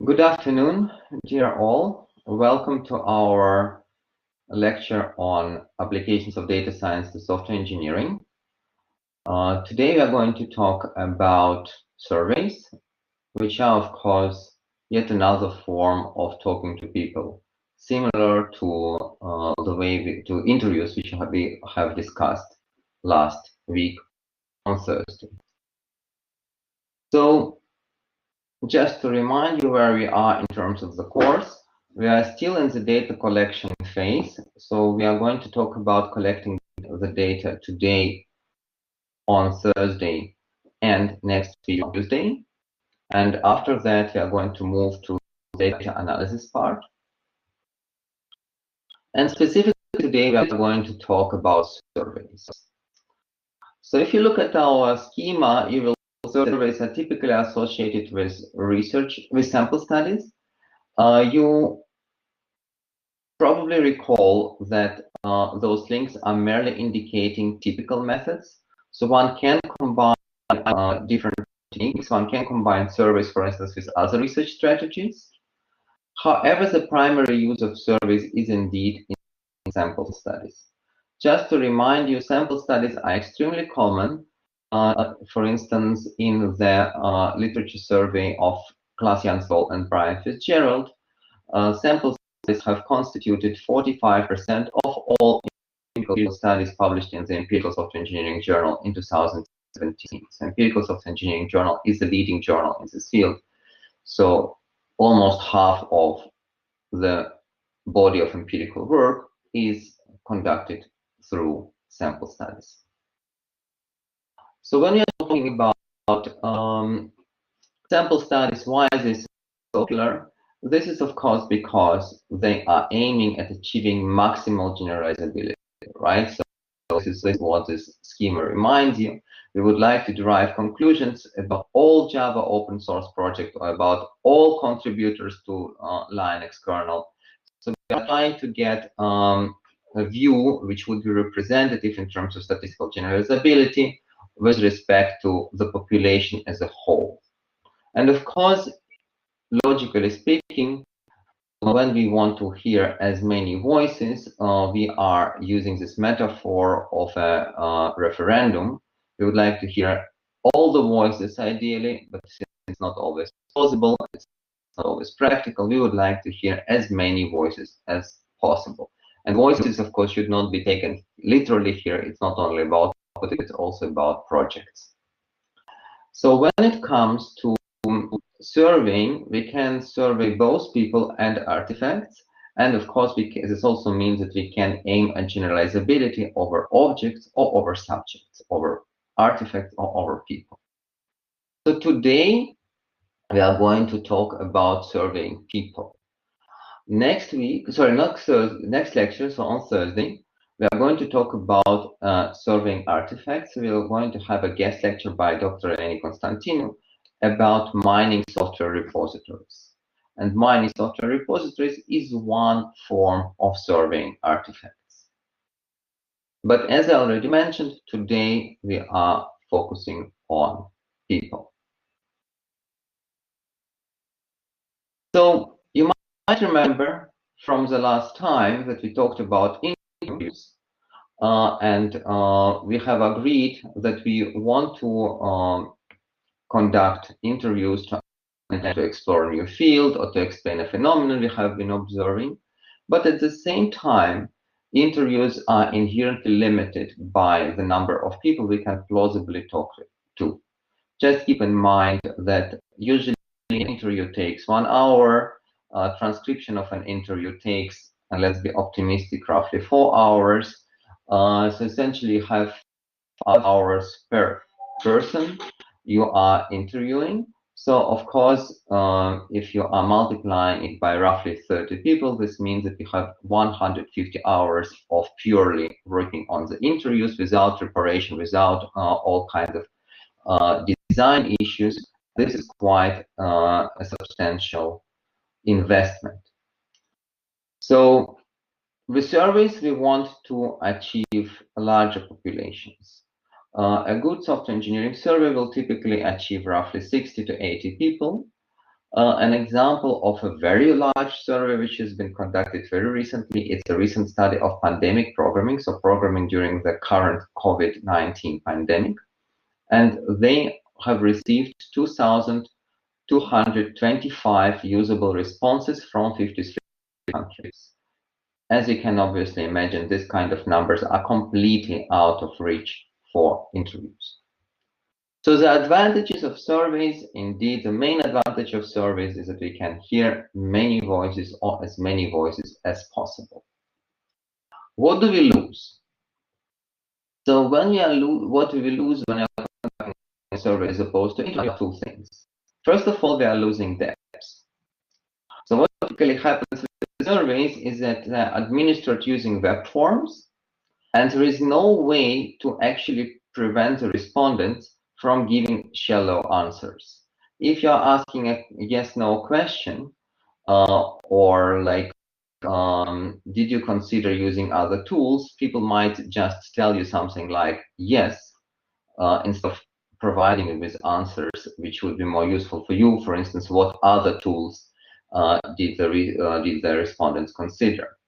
Good afternoon, dear all. Welcome to our lecture on applications of data science to software engineering. Today we are going to talk about surveys, which are, of course, yet another form of talking to people, similar to the way to interviews which we have discussed last week on Thursday. So, just to remind you where we are in terms of the course, we are still in the data collection phase. So we are going to talk about collecting the data today on Thursday and next week Tuesday. And after that, we are going to move to the data analysis part. And specifically today, we are going to talk about surveys. So if you look at our schema, you will see surveys are typically associated with research, with sample studies. You probably recall that those links are merely indicating typical methods. So one can combine different techniques. One can combine surveys, for instance, with other research strategies. However, the primary use of surveys is indeed in sample studies. Just to remind you, sample studies are extremely common. For instance, in the literature survey of Klaas Jansdol and Brian Fitzgerald, sample studies have constituted 45% of all empirical studies published in the Empirical Software Engineering Journal in 2017. So Empirical Software Engineering Journal is the leading journal in this field. So almost half of the body of empirical work is conducted through sample studies. So when you're talking about sample studies, why is this popular? This is, of course, because they are aiming at achieving maximal generalizability, right? So this is what this schema reminds you. We would like to derive conclusions about all Java open source projects or about all contributors to Linux kernel. So we are trying to get a view which would be representative in terms of statistical generalizability with respect to the population as a whole. And of course, logically speaking, when we want to hear as many voices, we are using this metaphor of a referendum. We would like to hear all the voices ideally, but since it's not always possible, it's not always practical, we would like to hear as many voices as possible. And voices, of course, should not be taken literally here. It's not only about, but it's also about projects. So when it comes to surveying, we can survey both people and artifacts. And of course, this also means that we can aim at generalizability over objects or over subjects, over artifacts or over people. So today, we are going to talk about surveying people. Next week, sorry, next lecture, so on Thursday, we are going to talk about surveying artifacts. We are going to have a guest lecture by Dr. Eleni Constantinou about mining software repositories. And mining software repositories is one form of surveying artifacts. But as I already mentioned, today we are focusing on people. So you might remember from the last time that we talked about interviews, and we have agreed that we want to conduct interviews to explore a new field or to explain a phenomenon we have been observing. But at the same time, interviews are inherently limited by the number of people we can plausibly talk to. Just keep in mind that usually an interview takes 1 hour, transcription of an interview takes, and let's be optimistic, roughly 4 hours. So essentially you have 5 hours per person you are interviewing. So of course, if you are multiplying it by roughly 30 people, this means that you have 150 hours of purely working on the interviews without preparation, without all kinds of design issues. This is quite a substantial investment. So with surveys, we want to achieve larger populations. A good software engineering survey will typically achieve roughly 60 to 80 people. An example of a very large survey which has been conducted very recently, it's a recent study of pandemic programming, so programming during the current COVID-19 pandemic. And they have received 2,225 usable responses from 53 countries. As you can obviously imagine, this kind of numbers are completely out of reach for interviews. So the advantages of surveys, indeed, the main advantage of surveys is that we can hear many voices or as many voices as possible. What do we lose? So when we are what do we lose when we are conducting a survey as opposed to interview? Two things. First of all, we are losing depth. So what typically happens with surveys is that they're administered using web forms, and there is no way to actually prevent the respondents from giving shallow answers. If you're asking a yes/no question, or like, did you consider using other tools, people might just tell you something like yes, instead of providing you with answers which would be more useful for you. For instance, what other tools did the respondents consider?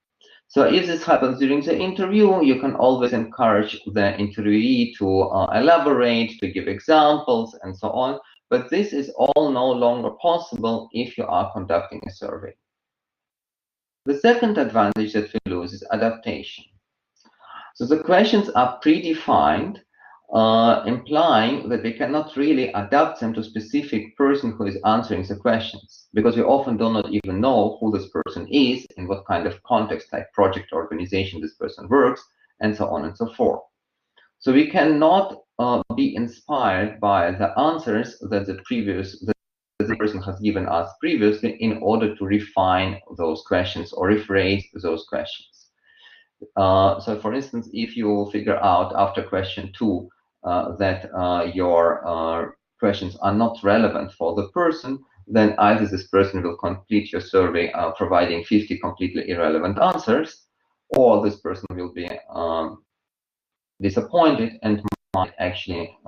So if this happens during the interview, you can always encourage the interviewee to elaborate, to give examples, and so on. But this is all no longer possible if you are conducting a survey. The second advantage that we lose is adaptation. So the questions are predefined, implying that we cannot really adapt them to a specific person who is answering the questions, because we often do not even know who this person is, in what kind of context, like project organization this person works, and so on and so forth. So we cannot be inspired by the answers that the person has given us previously in order to refine those questions or rephrase those questions. So for instance, if you figure out after question 2 that your questions are not relevant for the person, then either this person will complete your survey providing 50 completely irrelevant answers, or this person will be disappointed and might actually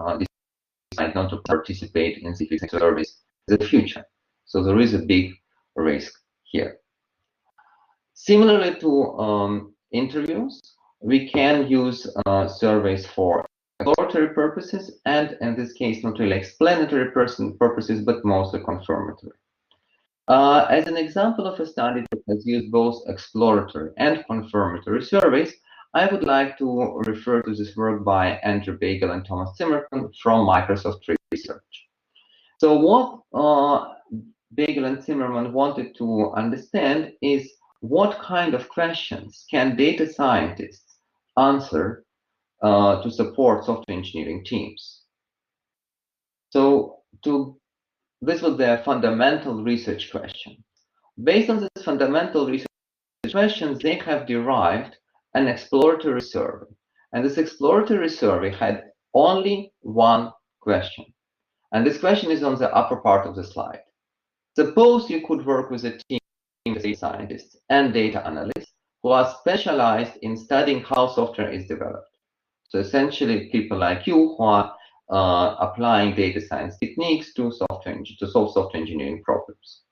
decide not to participate in specific surveys in the future. So there is a big risk here. Similarly to interviews, we can use surveys for exploratory purposes, and in this case, not really explanatory purposes, but mostly confirmatory. As an example of a study that has used both exploratory and confirmatory surveys, I would like to refer to this work by Andrew Bagel and Thomas Zimmerman from Microsoft Research. So what Bagel and Zimmerman wanted to understand is what kind of questions can data scientists answer to support software engineering teams. So this was their fundamental research question. Based on this fundamental research questions, they have derived an exploratory survey. And this exploratory survey had only one question. And this question is on the upper part of the slide. Suppose you could work with a team of data scientists and data analysts who are specialized in studying how software is developed. So essentially, people like you who are applying data science techniques to solve software engineering problems.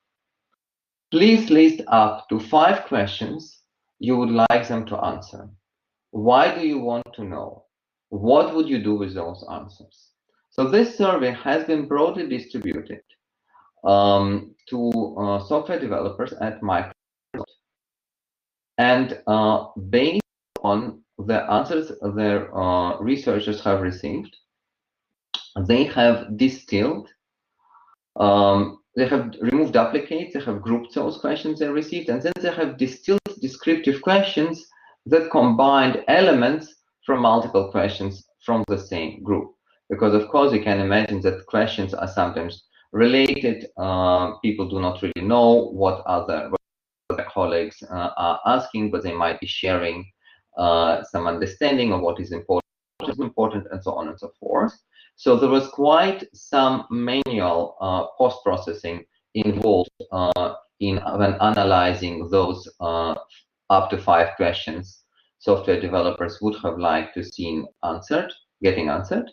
Please list up to 5 questions you would like them to answer. Why do you want to know? What would you do with those answers? So this survey has been broadly distributed to software developers at Microsoft. And based on the answers their researchers have received, they have distilled, they have removed duplicates, they have grouped those questions they received, and then they have distilled descriptive questions that combined elements from multiple questions from the same group. Because of course you can imagine that questions are sometimes related. People do not really know what their colleagues are asking, but they might be sharing some understanding of what is important, and so on and so forth. So there was quite some manual post-processing involved in when analyzing those up to 5 questions software developers would have liked to see getting answered.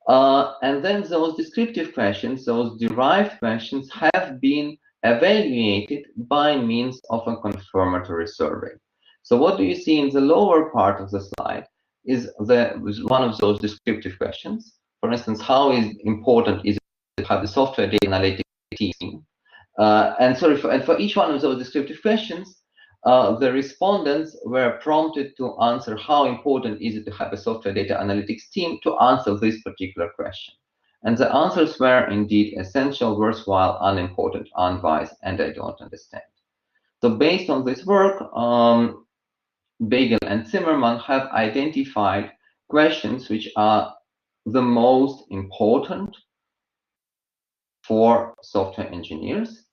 And then those descriptive questions, those derived questions, have been evaluated by means of a confirmatory survey. So what do you see in the lower part of the slide is one of those descriptive questions. For instance, how important is it to have the software data analytics team? And for each one of those descriptive questions, the respondents were prompted to answer how important is it to have a software data analytics team to answer this particular question. And the answers were indeed essential, worthwhile, unimportant, unwise, and I don't understand. So based on this work, Bagel and Zimmerman have identified questions which are the most important for software engineers.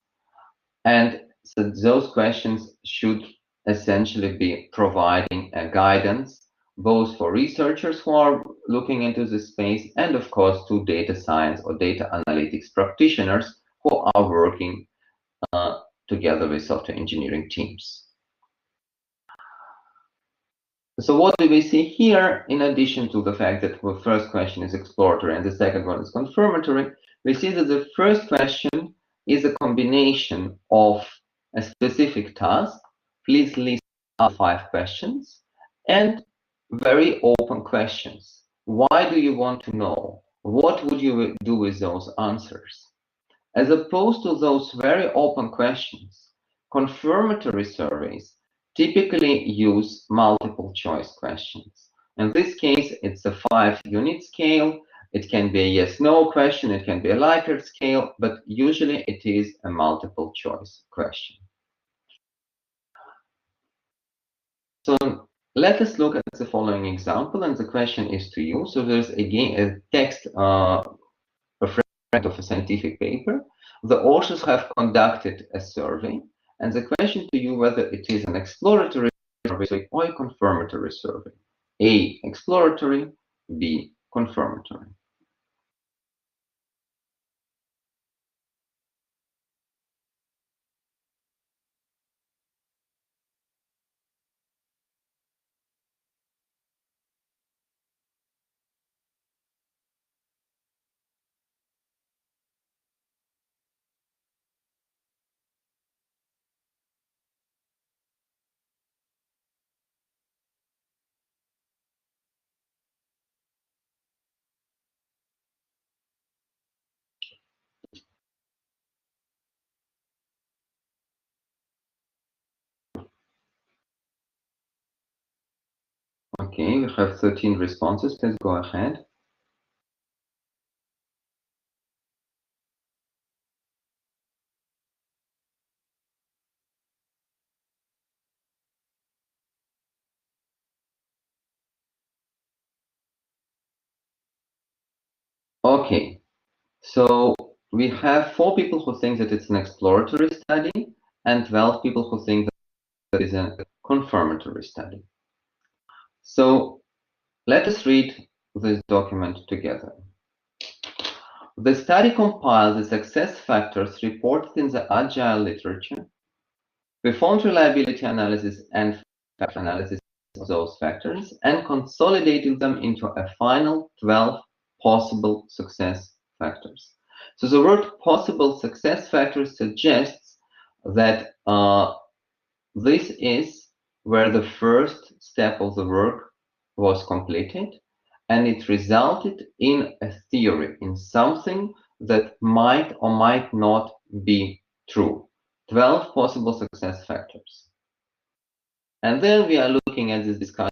And so those questions should essentially be providing a guidance both for researchers who are looking into this space and, of course, to data science or data analytics practitioners who are working together with software engineering teams. So what do we see here, in addition to the fact that the first question is exploratory and the second one is confirmatory? We see that the first question is a combination of a specific task, please list out 5 questions, and very open questions. Why do you want to know? What would you do with those answers? As opposed to those very open questions, confirmatory surveys typically use multiple choice questions. In this case, it's a 5-unit scale. It can be a yes-no question, it can be a Likert scale, but usually it is a multiple choice question. So let us look at the following example, and the question is to you. So there's again a text of a scientific paper. The authors have conducted a survey, and the question to you whether it is an exploratory survey or a confirmatory survey. A, exploratory, B, confirmatory. Okay, we have 13 responses. Let's go ahead. Okay, so we have 4 people who think that it's an exploratory study and 12 people who think that it is a confirmatory study. So let us read this document together. The study compiled the success factors reported in the Agile literature, performed reliability analysis and factor analysis of those factors, and consolidated them into a final 12 possible success factors. So the word possible success factors suggests that this is where the first step of the work was completed, and it resulted in a theory, in something that might or might not be true. 12 possible success factors. And then we are looking at this discussion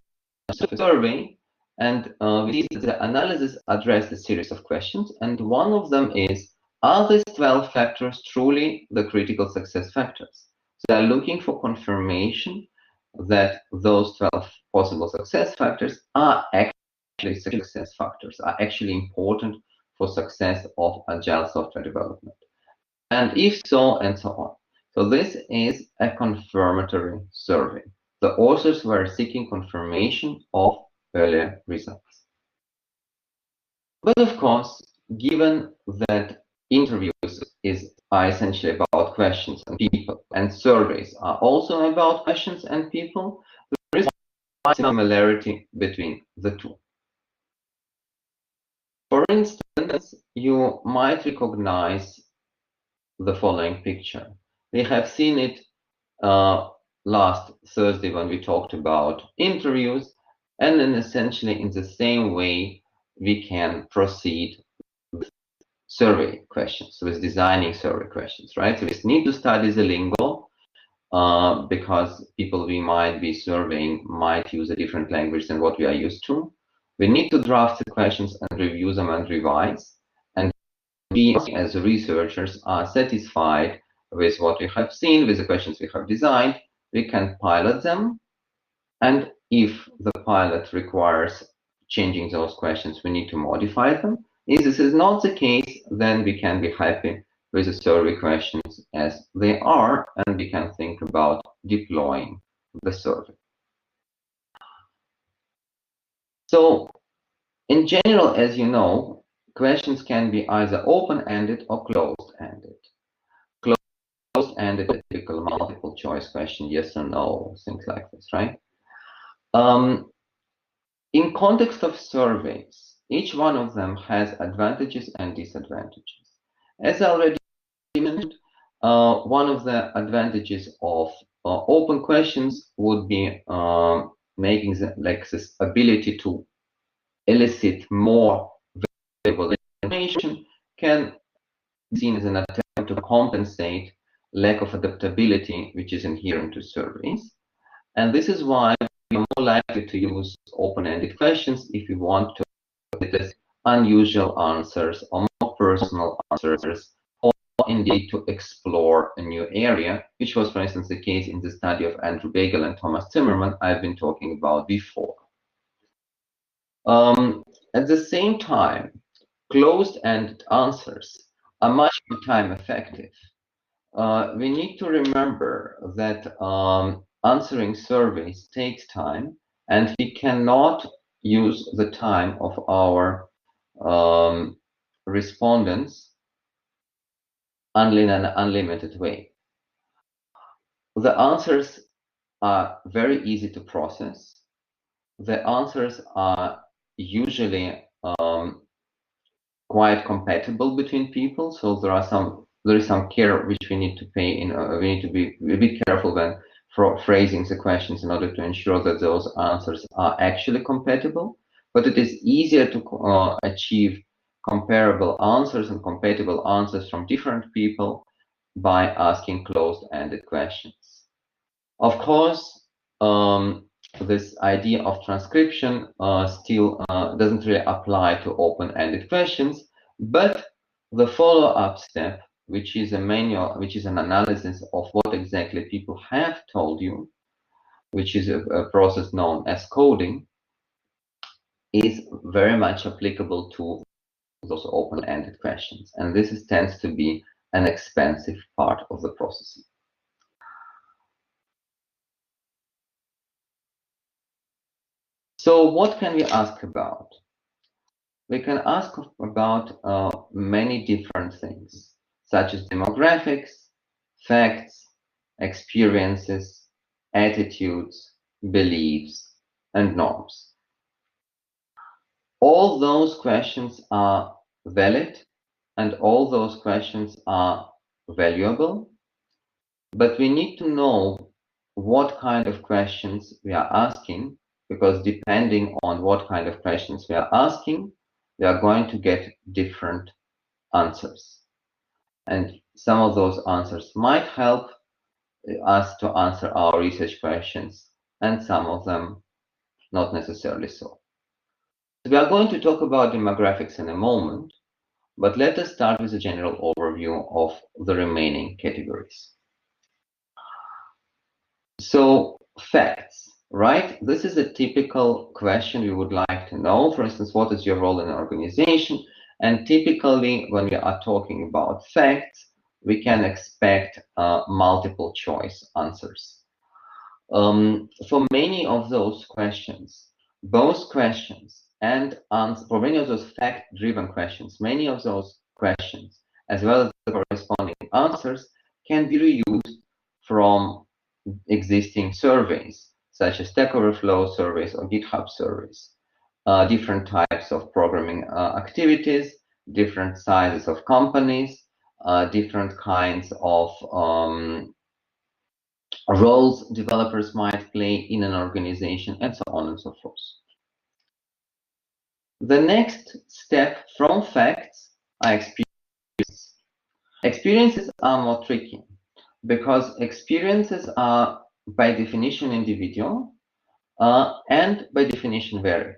survey, and we see that the analysis addressed a series of questions, and one of them is, are these 12 factors truly the critical success factors? So they are looking for confirmation that those 12 possible success factors are actually success factors, are actually important for success of agile software development. And if so, and so on. So this is a confirmatory survey. The authors were seeking confirmation of earlier results. But of course, given that interviews are essentially about questions and people, and surveys are also about questions and people, there is a similarity between the two. For instance, you might recognize the following picture. We have seen it last Thursday when we talked about interviews, and then essentially in the same way we can proceed with survey questions, with designing survey questions, right? So we need to study the lingo because people we might be surveying might use a different language than what we are used to. We need to draft the questions and review them and revise. And we, as researchers, are satisfied with what we have seen, with the questions we have designed. We can pilot them. And if the pilot requires changing those questions, we need to modify them. If this is not the case, then we can be happy with the survey questions as they are, and we can think about deploying the survey. So, in general, as you know, questions can be either open-ended or closed-ended. Closed-ended, typical multiple choice question, yes or no, things like this, right? In context of surveys, each one of them has advantages and disadvantages. As I already mentioned, one of the advantages of open questions would be making this ability to elicit more valuable information can be seen as an attempt to compensate lack of adaptability which is inherent to surveys. And this is why we are more likely to use open-ended questions if we want to get unusual answers or more personal answers, or indeed to explore a new area, which was, for instance, the case in the study of Andrew Bagel and Thomas Zimmerman I've been talking about before. At the same time, closed-ended answers are much more time effective. We need to remember that answering surveys takes time, and we cannot use the time of our respondents in an unlimited way. The answers are very easy to process. The answers are usually quite compatible between people, so there is some care which we need to pay in. We need to be a bit careful when phrasing the questions in order to ensure that those answers are actually compatible. But it is easier to achieve comparable answers and compatible answers from different people by asking closed-ended questions. Of course, this idea of transcription still doesn't really apply to open-ended questions, but the follow-up step, which is an analysis of what exactly people have told you, which is a process known as coding, is very much applicable to those open-ended questions. And this tends to be an expensive part of the processing. So what can we ask about? We can ask about many different things, such as demographics, facts, experiences, attitudes, beliefs, and norms. All those questions are valid, and all those questions are valuable, but we need to know what kind of questions we are asking, because depending on what kind of questions we are asking, we are going to get different answers. And some of those answers might help us to answer our research questions, and some of them not necessarily so. So we are going to talk about demographics in a moment, but let us start with a general overview of the remaining categories. So facts, right? This is a typical question we would like to know. For instance, what is your role in an organization? And typically, when we are talking about facts, we can expect multiple choice answers. For many of those questions, both questions and for many of those fact-driven questions, many of those questions, as well as the corresponding answers, can be reused from existing surveys, such as Stack Overflow surveys or GitHub surveys. different types of programming activities, different sizes of companies, different kinds of roles developers might play in an organization, and so on and so forth. The next step from facts are experiences. Experiences are more tricky because experiences are by definition individual and by definition varied.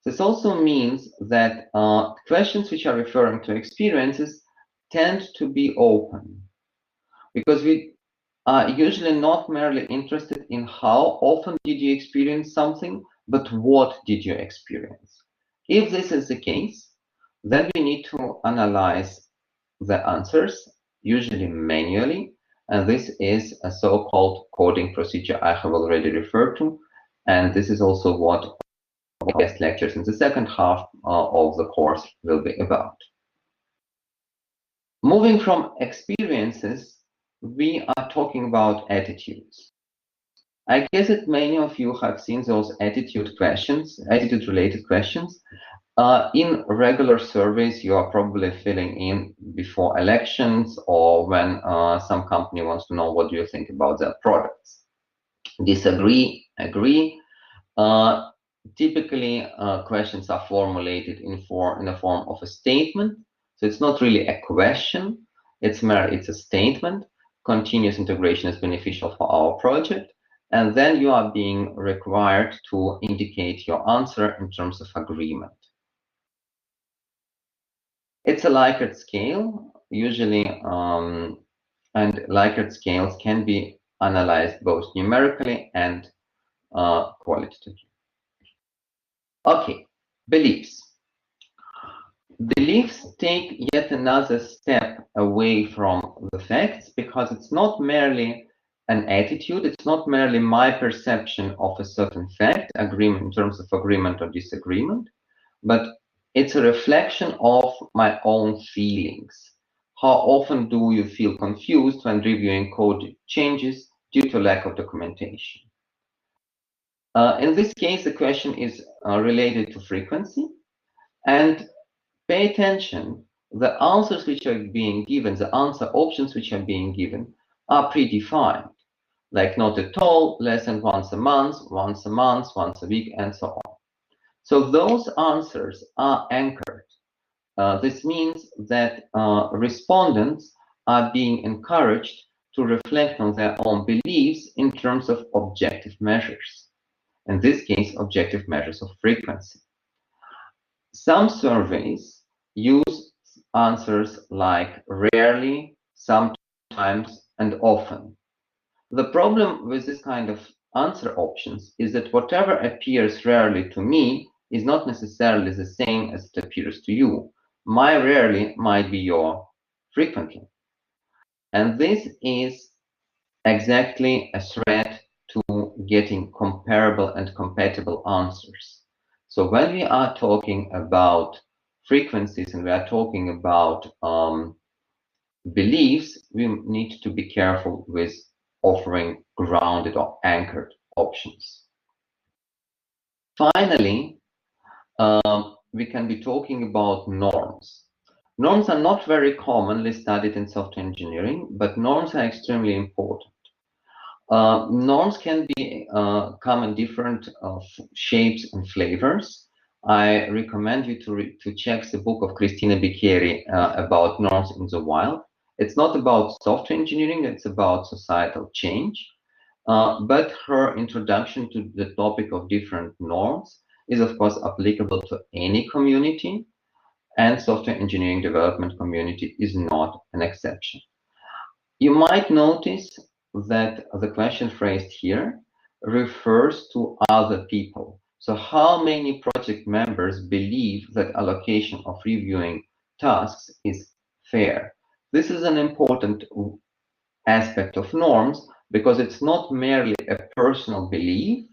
This also means that questions which are referring to experiences tend to be open, because we are usually not merely interested in how often did you experience something, but what did you experience. If this is the case, then we need to analyze the answers, usually manually, and this is a so-called coding procedure I have already referred to, and this is also what guest lectures in the second half of the course will be about. Moving from experiences, we are talking about attitudes. I guess that many of you have seen those attitude-related questions. In regular surveys, you are probably filling in before elections or when some company wants to know what do you think about their products. Disagree, agree. Typically, questions are formulated in the form of a statement. So it's not really a question. It's a statement. Continuous integration is beneficial for our project. And then you are being required to indicate your answer in terms of agreement. It's a Likert scale, usually, and Likert scales can be analyzed both numerically and qualitatively. Okay, beliefs. Beliefs take yet another step away from the facts because it's not merely an attitude, it's not merely my perception of a certain fact, agreement in terms of agreement or disagreement, but it's a reflection of my own feelings. How often do you feel confused when reviewing code changes due to lack of documentation? In this case, the question is related to frequency, and pay attention. The answers which are being given, the answer options which are being given are predefined, like not at all, less than once a month, once a week, and so on. So those answers are anchored. This means that respondents are being encouraged to reflect on their own beliefs in terms of objective measures. In this case, objective measures of frequency. Some surveys use answers like rarely, sometimes, and often. The problem with this kind of answer options is that whatever appears rarely to me is not necessarily the same as it appears to you. My rarely might be your frequently. And this is exactly a threat to getting comparable and compatible answers. So when we are talking about frequencies and we are talking about beliefs, we need to be careful with offering grounded or anchored options. Finally, we can be talking about norms. Norms are not very commonly studied in software engineering, but norms are extremely important. Norms can be come in different shapes and flavors. I recommend you to check the book of Cristina Bicchieri about norms in the wild. It's not about software engineering, it's about societal change. But her introduction to the topic of different norms is, of course, applicable to any community, and software engineering development community is not an exception. You might notice that the question phrased here refers to other people. So how many project members believe that allocation of reviewing tasks is fair? This is an important aspect of norms because it's not merely a personal belief,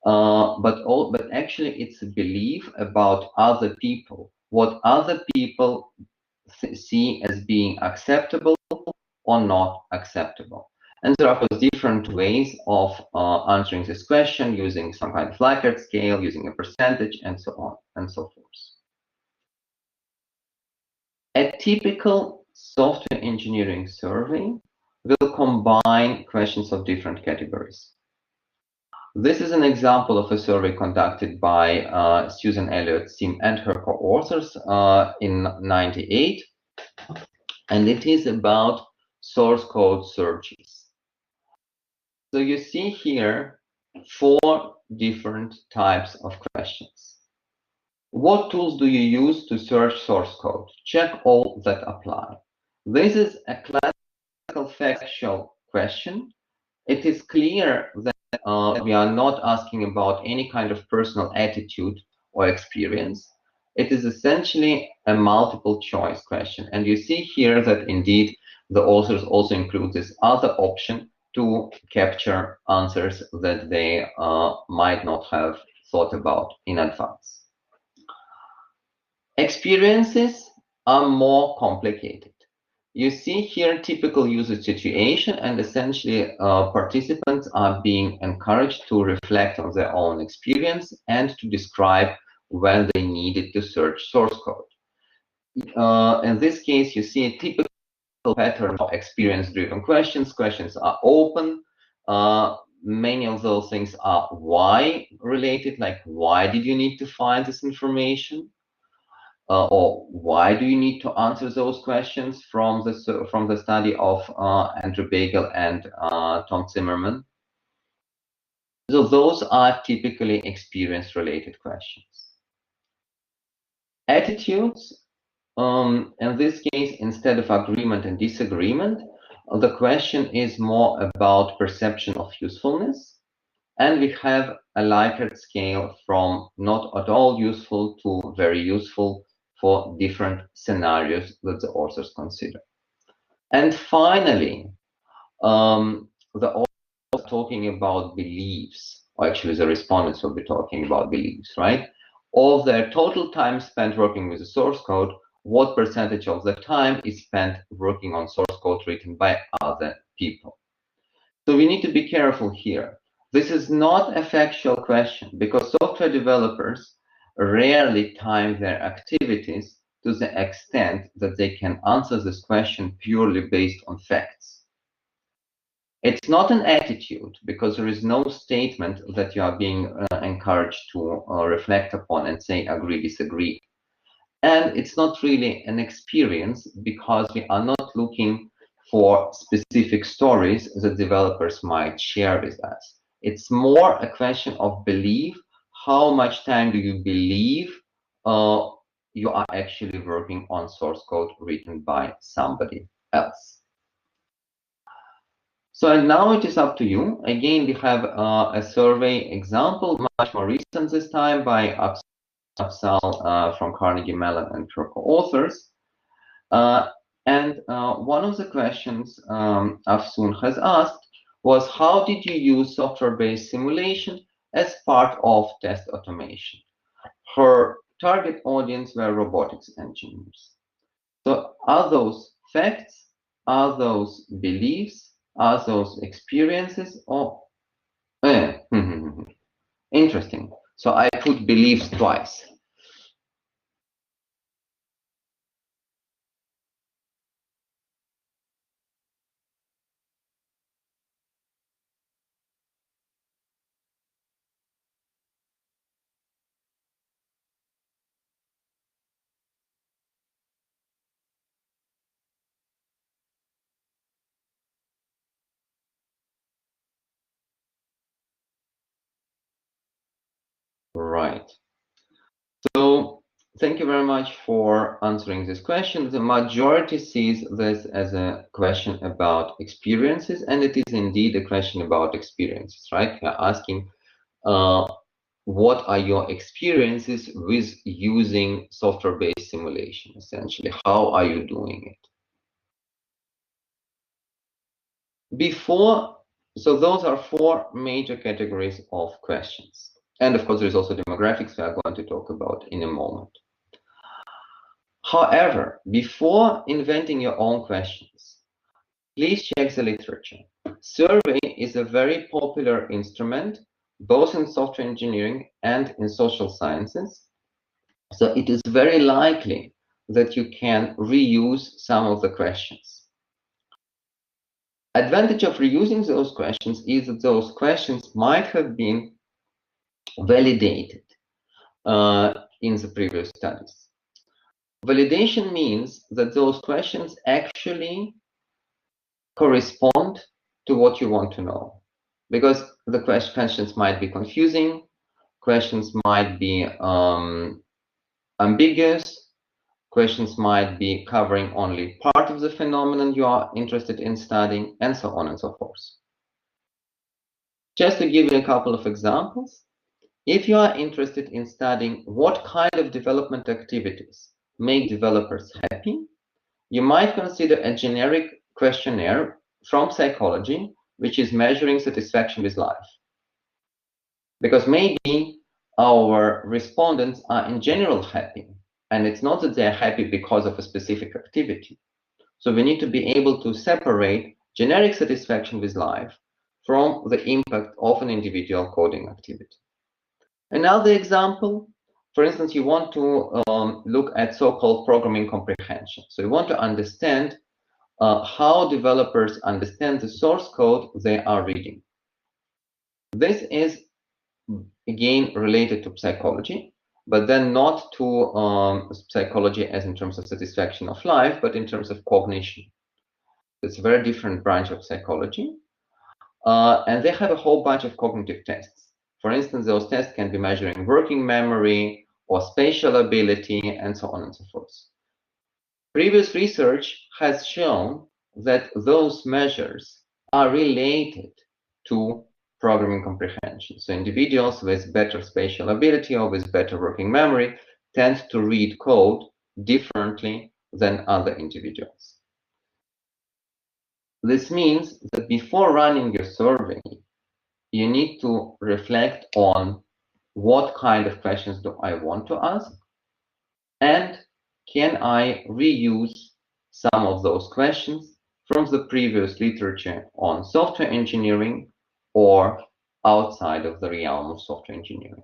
but actually it's a belief about other people, what other people see as being acceptable or not acceptable. And there are of course different ways of answering this question, using some kind of Likert scale, using a percentage, and so on and so forth. A typical software engineering survey will combine questions of different categories. This is an example of a survey conducted by Susan Elliott's team and her co-authors in '98, and it is about source code searches. So you see here 4 different types of questions. What tools do you use to search source code? Check all that apply. This is a classical factual question. It is clear that we are not asking about any kind of personal attitude or experience. It is essentially a multiple choice question. And you see here that indeed the authors also include this other option to capture answers that they might not have thought about in advance. Experiences are more complicated. You see here typical user situation, and essentially participants are being encouraged to reflect on their own experience and to describe when they needed to search source code. In this case, you see a typical pattern of experience-driven questions. Questions are open. Many of those things are why related, like why did you need to find this information? Or why do you need to answer those questions from the study of Andrew Bagel and Tom Zimmerman? So those are typically experience-related questions. Attitudes, in this case, instead of agreement and disagreement, the question is more about perception of usefulness. And we have a Likert scale from not at all useful to very useful for different scenarios that the authors consider. And finally, the authors are talking about beliefs, or actually the respondents will be talking about beliefs, right? Of their total time spent working with the source code, what percentage of the time is spent working on source code written by other people? So we need to be careful here. This is not a factual question because software developers rarely time their activities to the extent that they can answer this question purely based on facts. It's not an attitude because there is no statement that you are being encouraged to reflect upon and say agree, disagree. And it's not really an experience because we are not looking for specific stories that developers might share with us. It's more a question of belief. How much time do you believe you are actually working on source code written by somebody else? So now it is up to you. Again, we have a survey example, much more recent this time, by Afzal from Carnegie Mellon and her co-authors. And one of the questions Afsun has asked was, how did you use software-based simulation as part of test automation? Her target audience were robotics engineers. So are those facts? Are those beliefs? Are those experiences? Or interesting. So I put beliefs twice. Right. So thank you very much for answering this question. The majority sees this as a question about experiences, and it is indeed a question about experiences, right? We're asking what are your experiences with using software-based simulation, essentially? How are you doing it? So those are 4 major categories of questions. And of course, there's also demographics we are going to talk about in a moment. However, before inventing your own questions, please check the literature. survey is a very popular instrument, both in software engineering and in social sciences. So it is very likely that you can reuse some of the questions. Advantage of reusing those questions is that those questions might have been validated in the previous studies. Validation means that those questions actually correspond to what you want to know, because the questions might be confusing, questions might be ambiguous, questions might be covering only part of the phenomenon you are interested in studying, and so on and so forth. Just to give you a couple of examples, if you are interested in studying what kind of development activities make developers happy, you might consider a generic questionnaire from psychology, which is measuring satisfaction with life. Because maybe our respondents are in general happy, and it's not that they're happy because of a specific activity. So we need to be able to separate generic satisfaction with life from the impact of an individual coding activity. Another example, for instance, you want to look at so-called programming comprehension. So you want to understand how developers understand the source code they are reading. This is, again, related to psychology, but then not to psychology as in terms of satisfaction of life, but in terms of cognition. It's a very different branch of psychology. And they have a whole bunch of cognitive tests. For instance, those tests can be measuring working memory or spatial ability and so on and so forth. Previous research has shown that those measures are related to programming comprehension. So individuals with better spatial ability or with better working memory tend to read code differently than other individuals. This means that before running your survey, you need to reflect on what kind of questions do I want to ask, and can I reuse some of those questions from the previous literature on software engineering or outside of the realm of software engineering.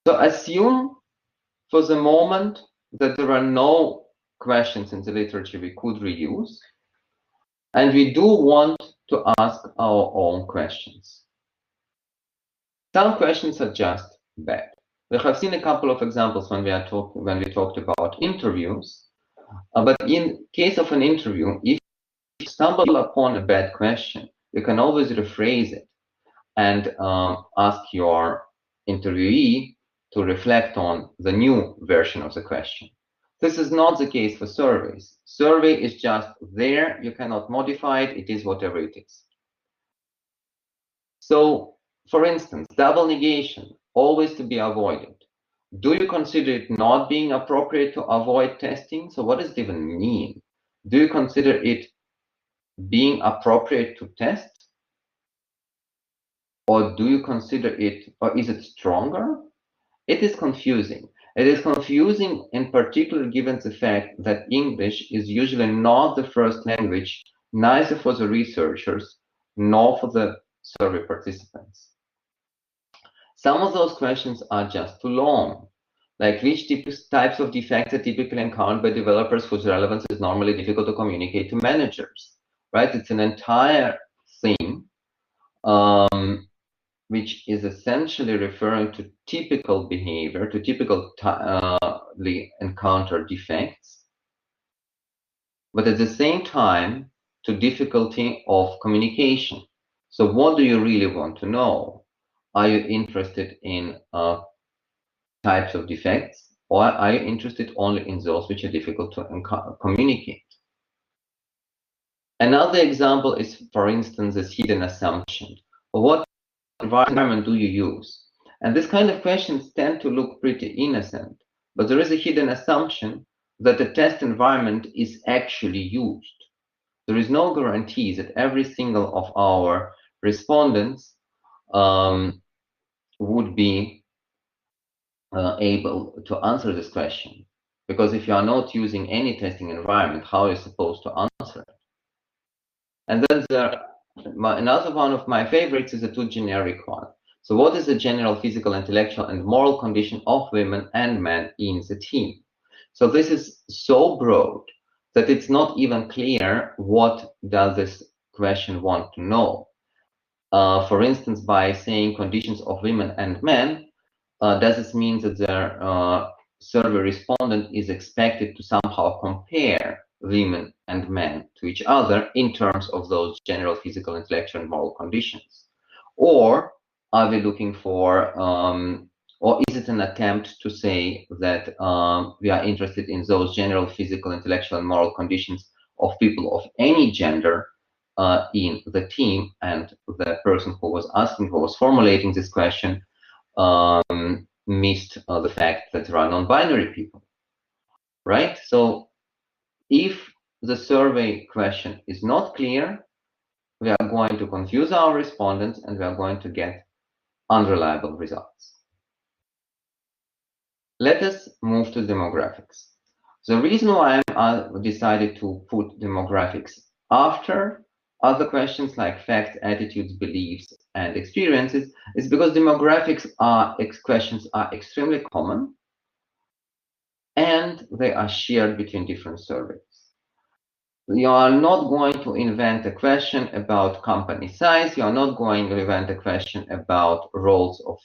So assume for the moment that there are no questions in the literature we could reuse, and we do want to ask our own questions. Some questions are just bad. We have seen a couple of examples when we talked about interviews, but in case of an interview, if you stumble upon a bad question, you can always rephrase it and ask your interviewee to reflect on the new version of the question. This is not the case for surveys. Survey is just there. You cannot modify it. It is whatever it is. So, for instance, double negation, always to be avoided. Do you consider it not being appropriate to avoid testing? So what does it even mean? Do you consider it being appropriate to test? Or do you consider it, or is it stronger? It is confusing. It is confusing in particular given the fact that English is usually not the first language, neither for the researchers nor for the survey participants. Some of those questions are just too long, like which types of defects are typically encountered by developers whose relevance is normally difficult to communicate to managers, right? It's an entire theme which is essentially referring to typical behavior, to typically encountered defects, but at the same time, to difficulty of communication. So what do you really want to know? Are you interested in types of defects, or are you interested only in those which are difficult to communicate? Another example is, for instance, this hidden assumption. What environment do you use? And this kind of questions tend to look pretty innocent, but there is a hidden assumption that the test environment is actually used. There is no guarantee that every single of our respondents would be able to answer this question. Because if you are not using any testing environment, how are you supposed to answer it? And then another one of my favorites is a too generic one. So what is the general physical, intellectual, and moral condition of women and men in the team? So this is so broad that it's not even clear what does this question want to know. For instance, by saying conditions of women and men, does this mean that their survey respondent is expected to somehow compare women and men to each other in terms of those general physical, intellectual, and moral conditions? Or are we looking for, or is it an attempt to say that we are interested in those general physical, intellectual, and moral conditions of people of any gender in the team, and the person who was formulating this question missed the fact that there are non-binary people, right? So if the survey question is not clear, we are going to confuse our respondents and we are going to get unreliable results. Let us move to demographics. The reason why I decided to put demographics after other questions like facts, attitudes, beliefs, and experiences is because demographics questions are extremely common and they are shared between different surveys. You are not going to invent a question about company size. You are not going to invent a question about roles of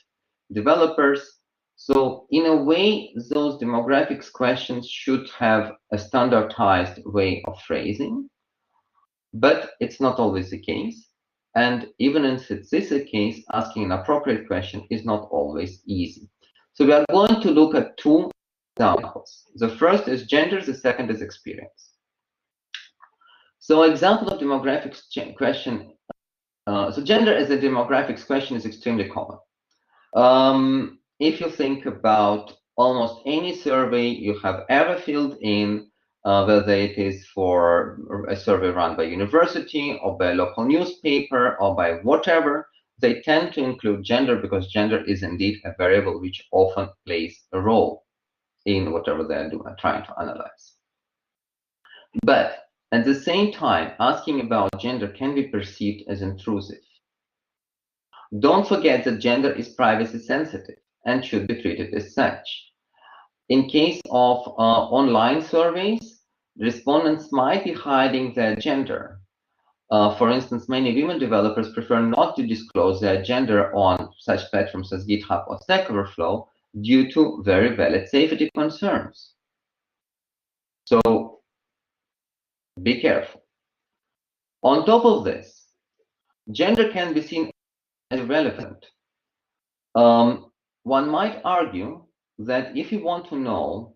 developers. So in a way, those demographics questions should have a standardized way of phrasing, but it's not always the case. And even if it is the case, asking an appropriate question is not always easy. So we are going to look at two examples. The first is gender, the second is experience. So example of demographics question. So gender as a demographics question is extremely common. If you think about almost any survey you have ever filled in, whether it is for a survey run by university or by a local newspaper or by whatever, they tend to include gender because gender is indeed a variable which often plays a role in whatever they're trying to analyze. But at the same time, asking about gender can be perceived as intrusive. Don't forget that gender is privacy sensitive and should be treated as such. In case of online surveys, respondents might be hiding their gender. For instance, many women developers prefer not to disclose their gender on such platforms as GitHub or Stack Overflow due to very valid safety concerns. So be careful. On top of this, gender can be seen as irrelevant. One might argue that if you want to know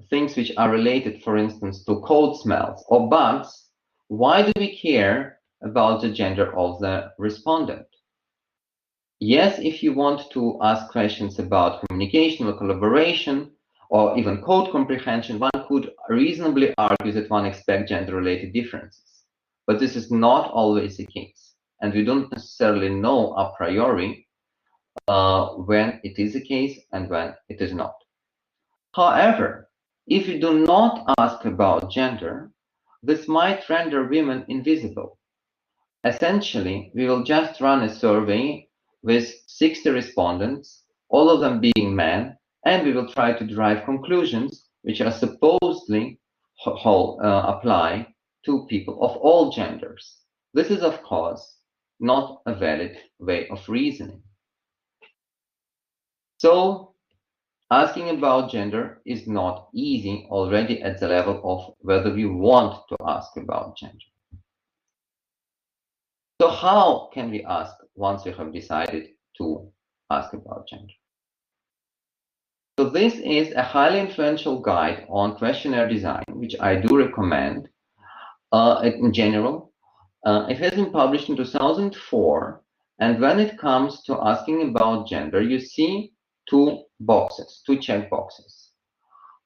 things which are related, for instance, to cold smells or bugs, why do we care about the gender of the respondent? Yes, if you want to ask questions about communication or collaboration or even code comprehension, one could reasonably argue that one expects gender-related differences. But this is not always the case, and we don't necessarily know a priori when it is the case and when it is not. However, if you do not ask about gender, this might render women invisible. Essentially, we will just run a survey with 60 respondents, all of them being men, and we will try to derive conclusions which are supposedly apply to people of all genders. This is, of course, not a valid way of reasoning. So, asking about gender is not easy already at the level of whether we want to ask about gender. So how can we ask once we have decided to ask about gender? So this is a highly influential guide on questionnaire design, which I do recommend in general. It has been published in 2004, and when it comes to asking about gender, you see two boxes, two check boxes,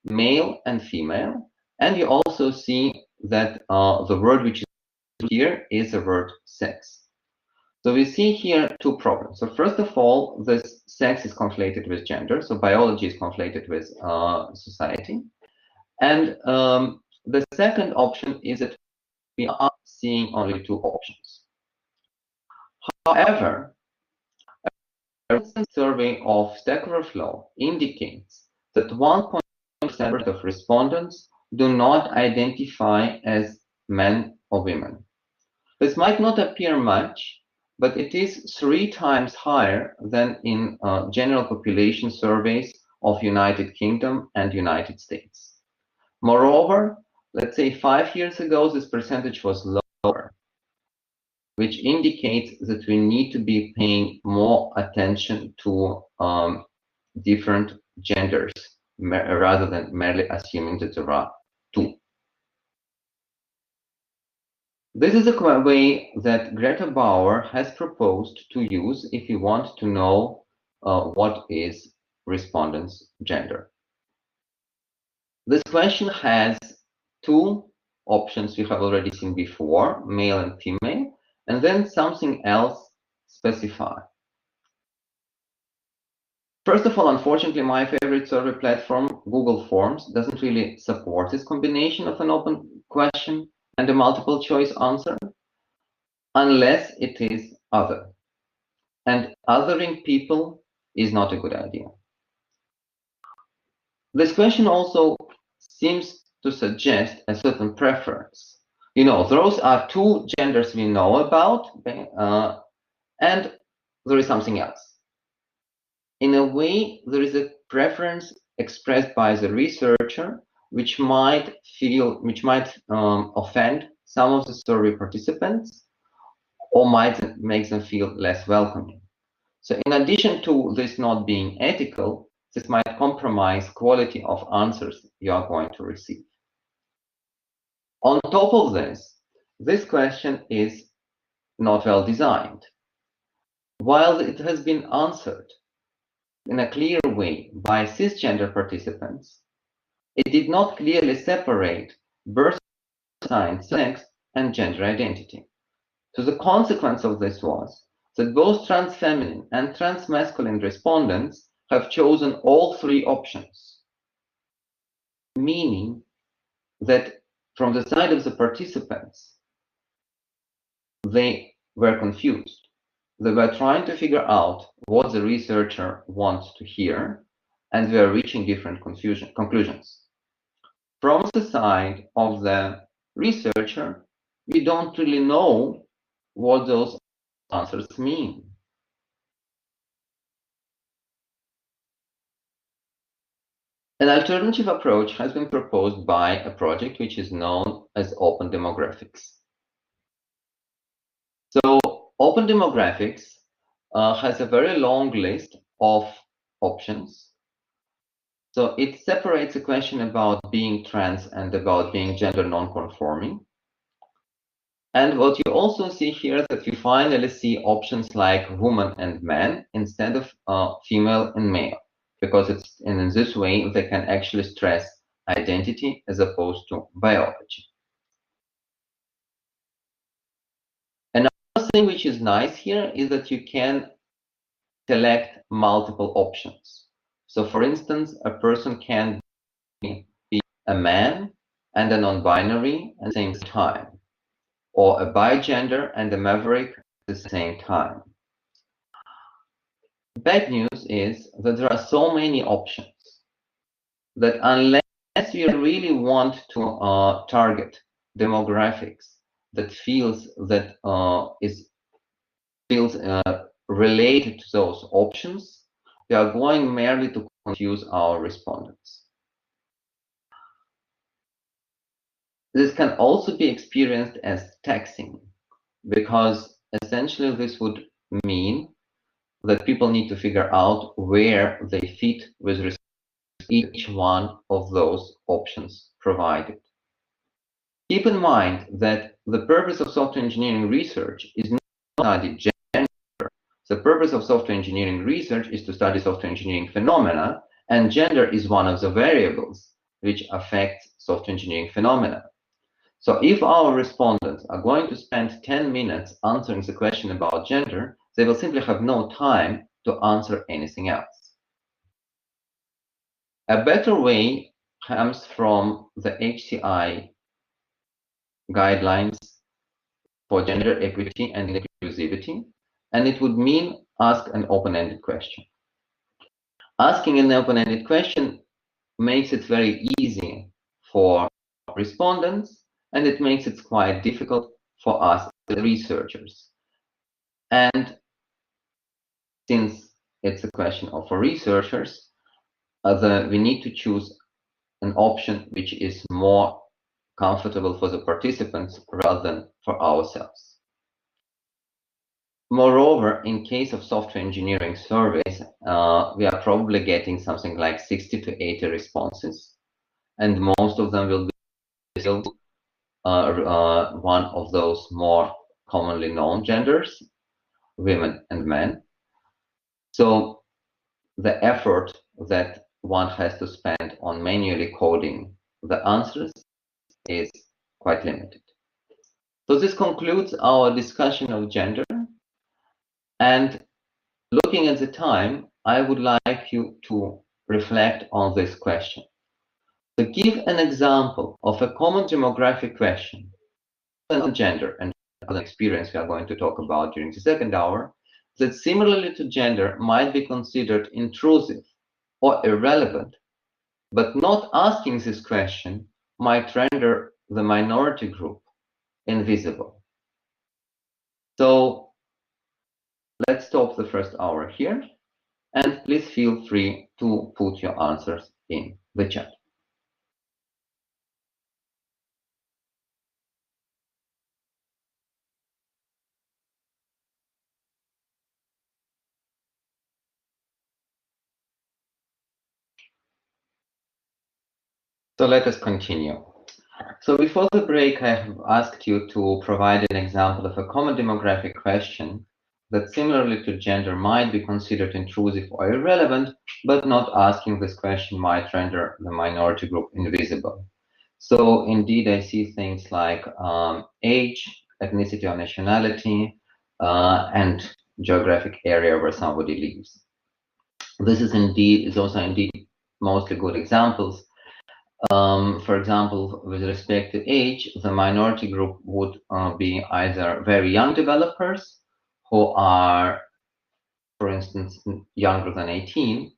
male and female, and you also see that the word which is here is the word sex. So we see here two problems. So first of all, this sex is conflated with gender. So biology is conflated with society. And the second option is that we are seeing only two options. However, a recent survey of Stack Overflow indicates that 1.5% of respondents do not identify as men or women. This might not appear much, but it is 3 times higher than in general population surveys of United Kingdom and United States. Moreover, let's say 5 years ago, this percentage was lower, which indicates that we need to be paying more attention to different genders rather than merely assuming that there are two. This is a way that Greta Bauer has proposed to use if you want to know what is respondent's gender. This question has two options we have already seen before, male and female, and then something else specified. First of all, unfortunately, my favorite survey platform, Google Forms, doesn't really support this combination of an open question and a multiple choice answer, unless it is other. And othering people is not a good idea. This question also seems to suggest a certain preference. You know, those are two genders we know about, and there is something else. In a way, there is a preference expressed by the researcher, which might offend some of the survey participants, or might make them feel less welcoming. So in addition to this not being ethical, this might compromise quality of answers you are going to receive. On top of this question is not well designed. While it has been answered in a clear way by cisgender participants, it did not clearly separate birth sign, sex, and gender identity. So the consequence of this was that both trans feminine and trans masculine respondents have chosen all three options, meaning that from the side of the participants, they were confused. They were trying to figure out what the researcher wants to hear, and they are reaching different conclusions. From the side of the researcher, we don't really know what those answers mean. An alternative approach has been proposed by a project which is known as Open Demographics. So Open Demographics has a very long list of options. So it separates the question about being trans and about being gender non-conforming. And what you also see here that you finally see options like woman and man instead of female and male, because it's in this way they can actually stress identity as opposed to biology. Another thing which is nice here is that you can select multiple options. So for instance, a person can be a man and a non-binary at the same time, or a bigender and a maverick at the same time. Bad news is that there are so many options that unless we really want to target demographics that feels related to those options, we are going merely to confuse our respondents. This can also be experienced as taxing, because essentially this would mean that people need to figure out where they fit with respect to each one of those options provided. Keep in mind that the purpose of software engineering research is not to study gender. The purpose of software engineering research is to study software engineering phenomena, and gender is one of the variables which affects software engineering phenomena. So if our respondents are going to spend 10 minutes answering the question about gender, they will simply have no time to answer anything else. A better way comes from the HCI guidelines for gender equity and inclusivity, and it would mean ask an open-ended question. Asking an open-ended question makes it very easy for respondents, and it makes it quite difficult for us, the researchers. And since it's a question of for researchers, we need to choose an option which is more comfortable for the participants rather than for ourselves. Moreover, in case of software engineering surveys, we are probably getting something like 60 to 80 responses, and most of them will be still one of those more commonly known genders, women and men. So the effort that one has to spend on manually coding the answers is quite limited. So this concludes our discussion of gender. And looking at the time, I would like you to reflect on this question. To give an example of a common demographic question on gender and other experience we are going to talk about during the second hour, that similarly to gender might be considered intrusive or irrelevant, but not asking this question might render the minority group invisible. So let's stop the first hour here, and please feel free to put your answers in the chat. So let us continue. So before the break, I have asked you to provide an example of a common demographic question that similarly to gender might be considered intrusive or irrelevant, but not asking this question might render the minority group invisible. So indeed, I see things like age, ethnicity or nationality, and geographic area where somebody lives. This is also indeed mostly good examples. For example, with respect to age, the minority group would be either very young developers who are, for instance, younger than 18.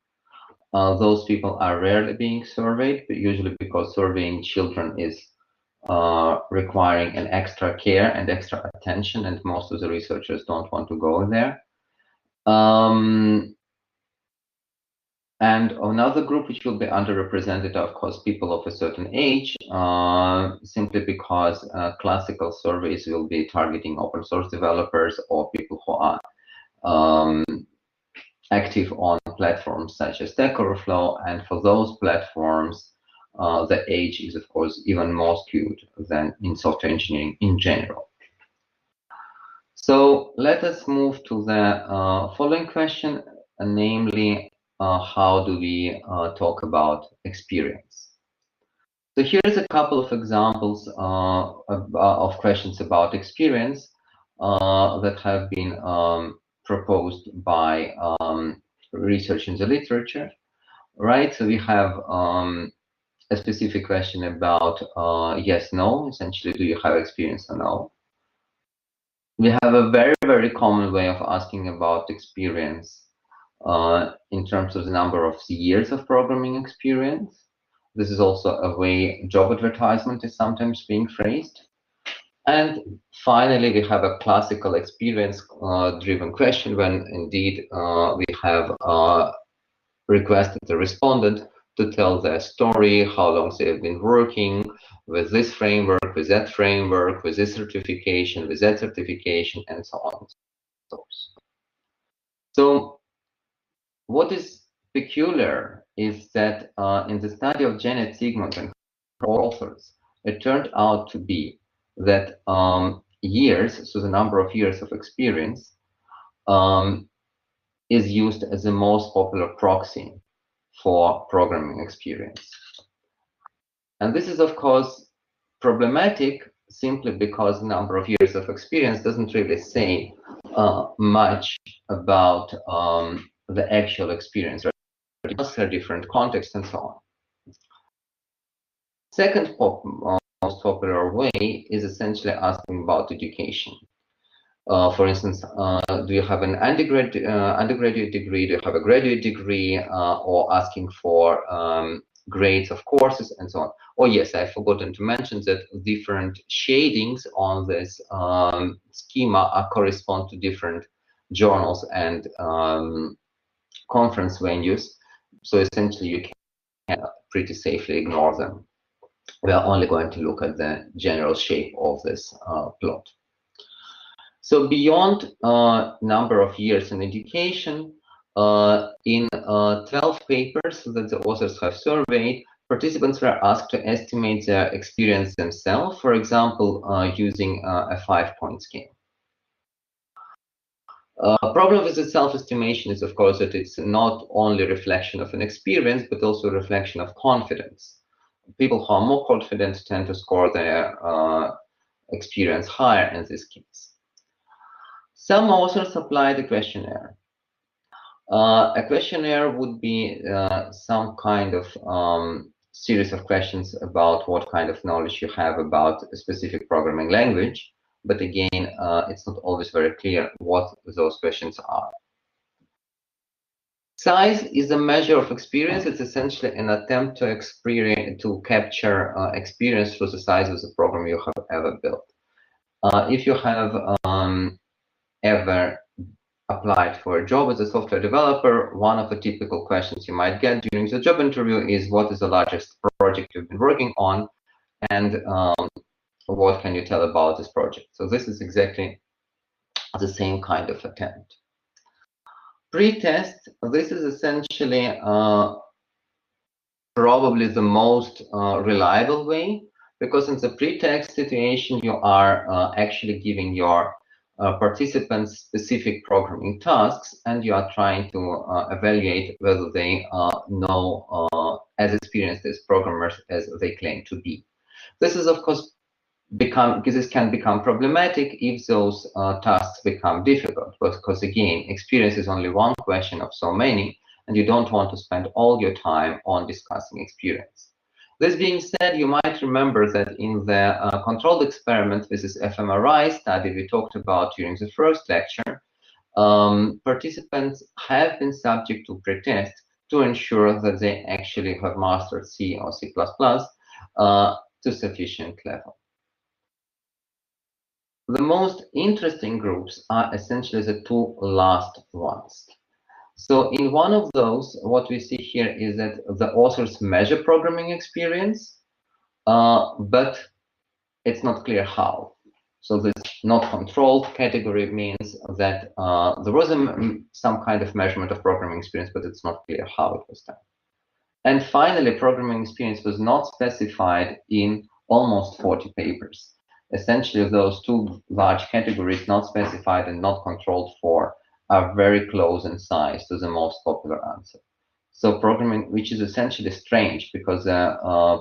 Those people are rarely being surveyed, but usually because surveying children is requiring an extra care and extra attention, and most of the researchers don't want to go there. And another group which will be underrepresented are, of course, people of a certain age, simply because classical surveys will be targeting open source developers or people who are active on platforms such as Stack Overflow. And for those platforms, the age is, of course, even more skewed than in software engineering in general. So let us move to the following question, namely, how do we talk about experience? So here's a couple of examples of questions about experience that have been proposed by research in the literature, right? So we have a specific question about yes, no, essentially, do you have experience or no? We have a very, very common way of asking about experience in terms of the number of years of programming experience. This is also a way job advertisement is sometimes being phrased. And finally, we have a classical experience-driven question when indeed we have requested the respondent to tell their story, how long they have been working with this framework, with that framework, with this certification, with that certification, and so on and so forth. So what is peculiar is that in the study of Janet Sigmund and her authors, it turned out to be that years, so the number of years of experience, is used as the most popular proxy for programming experience. And this is, of course, problematic simply because the number of years of experience doesn't really say much about the actual experience, right? Different context and so on. Second most popular way is essentially asking about education. For instance, do you have an undergraduate degree? Do you have a graduate degree? Or asking for grades of courses and so on. Oh yes, I've forgotten to mention that different shadings on this schema correspond to different journals and conference venues. So essentially, you can pretty safely ignore them. We are only going to look at the general shape of this plot. So beyond number of years in education, in 12 papers that the authors have surveyed, participants were asked to estimate their experience themselves, for example, using a 5-point scale. Problem with the self-estimation is, of course, that it's not only a reflection of an experience, but also a reflection of confidence. People who are more confident tend to score their experience higher in this case. Some authors applied a questionnaire. A questionnaire would be some kind of series of questions about what kind of knowledge you have about a specific programming language. But again, it's not always very clear what those questions are. Size is a measure of experience. It's essentially an attempt to capture experience through the size of the program you have ever built. If you have ever applied for a job as a software developer, one of the typical questions you might get during the job interview is, what is the largest project you've been working on, and what can you tell about this project? So this is exactly the same kind of attempt. Pre-test, this is essentially probably the most reliable way, because in the pre-test situation, you are actually giving your participants specific programming tasks, and you are trying to evaluate whether they know as experienced as programmers as they claim to be. This is, of course, this can become problematic if those tasks become difficult, because again, experience is only one question of so many, and you don't want to spend all your time on discussing experience. This being said, you might remember that in the controlled experiment, this is fMRI study we talked about during the first lecture, participants have been subject to pretest to ensure that they actually have mastered C or C++ to sufficient level. The most interesting groups are essentially the two last ones. So in one of those, what we see here is that the authors measure programming experience, but it's not clear how. So this not controlled category means that there was some kind of measurement of programming experience, but it's not clear how it was done. And finally, programming experience was not specified in almost 40 papers. Essentially, those two large categories, not specified and not controlled for, are very close in size to the most popular answer. So programming, which is essentially strange, because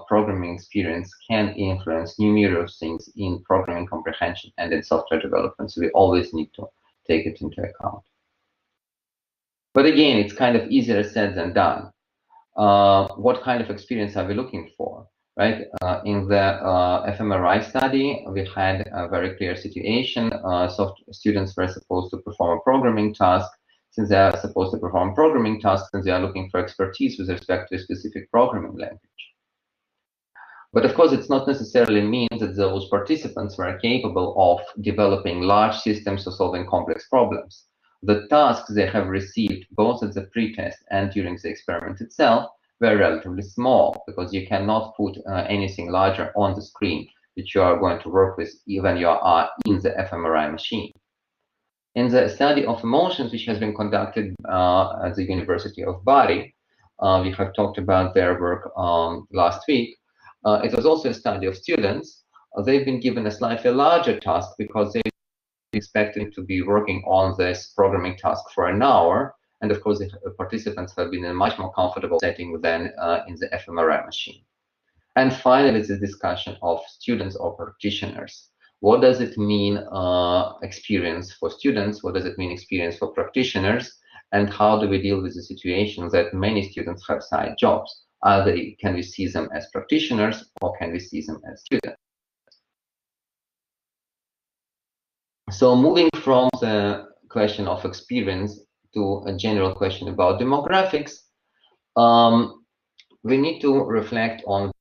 programming experience can influence numerous things in programming comprehension and in software development. So we always need to take it into account. But again, it's kind of easier said than done. What kind of experience are we looking for? Right? In the fMRI study, we had a very clear situation. Students were supposed to perform a programming task. Since they are supposed to perform programming tasks, and they are looking for expertise with respect to a specific programming language. But of course, it's not necessarily mean that those participants were capable of developing large systems or solving complex problems. The tasks they have received, both at the pretest and during the experiment itself, were relatively small, because you cannot put anything larger on the screen that you are going to work with even you are in the fMRI machine. In the study of emotions, which has been conducted at the University of Bari, we have talked about their work last week. It was also a study of students. They've been given a slightly larger task because they expected to be working on this programming task for an hour. And of course, the participants have been in a much more comfortable setting than in the fMRI machine. And finally, the discussion of students or practitioners. What does it mean experience for students? What does it mean experience for practitioners? And how do we deal with the situation that many students have side jobs? Can we see them as practitioners, or can we see them as students? So moving from the question of experience to a general question about demographics, we need to reflect on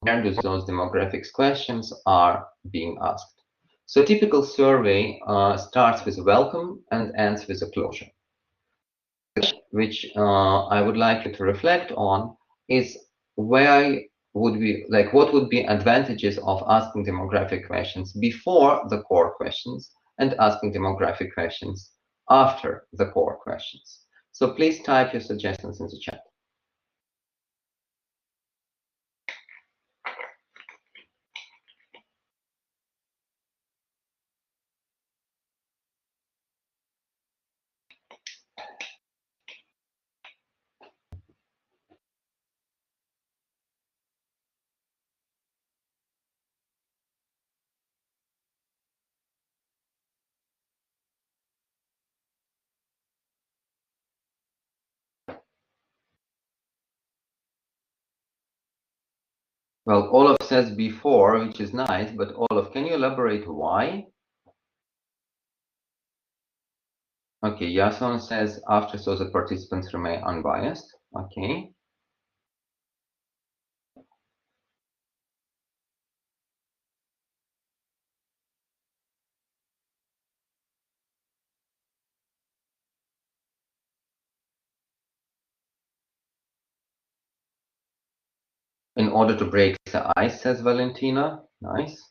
where those demographics questions are being asked. So typical survey starts with a welcome and ends with a closure. Which I would like you to reflect on is where would we, like, what would be advantages of asking demographic questions before the core questions and asking demographic questions after the core questions. So please type your suggestions in the chat. Well, Olaf says before, which is nice, but Olaf, can you elaborate why? Okay, Yason says after, so the participants remain unbiased. Okay. In order to break the ice, says Valentina. Nice.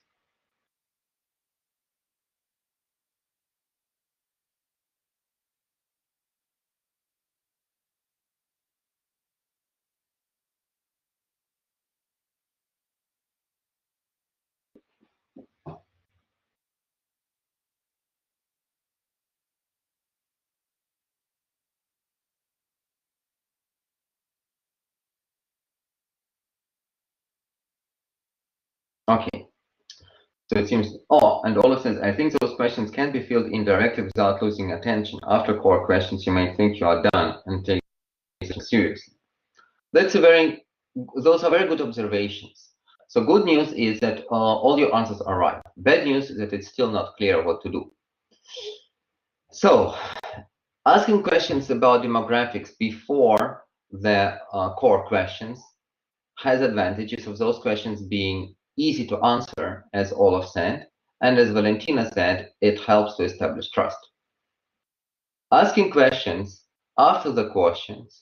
Okay. So it seems, oh, and Olaf says, I think those questions can be filled in directly without losing attention. After core questions, you may think you are done and take it seriously. Those are very good observations. So good news is that all your answers are right. Bad news is that it's still not clear what to do. So asking questions about demographics before the core questions has advantages of those questions being easy to answer, as Olaf said, and as Valentina said, it helps to establish trust. Asking questions after the questions,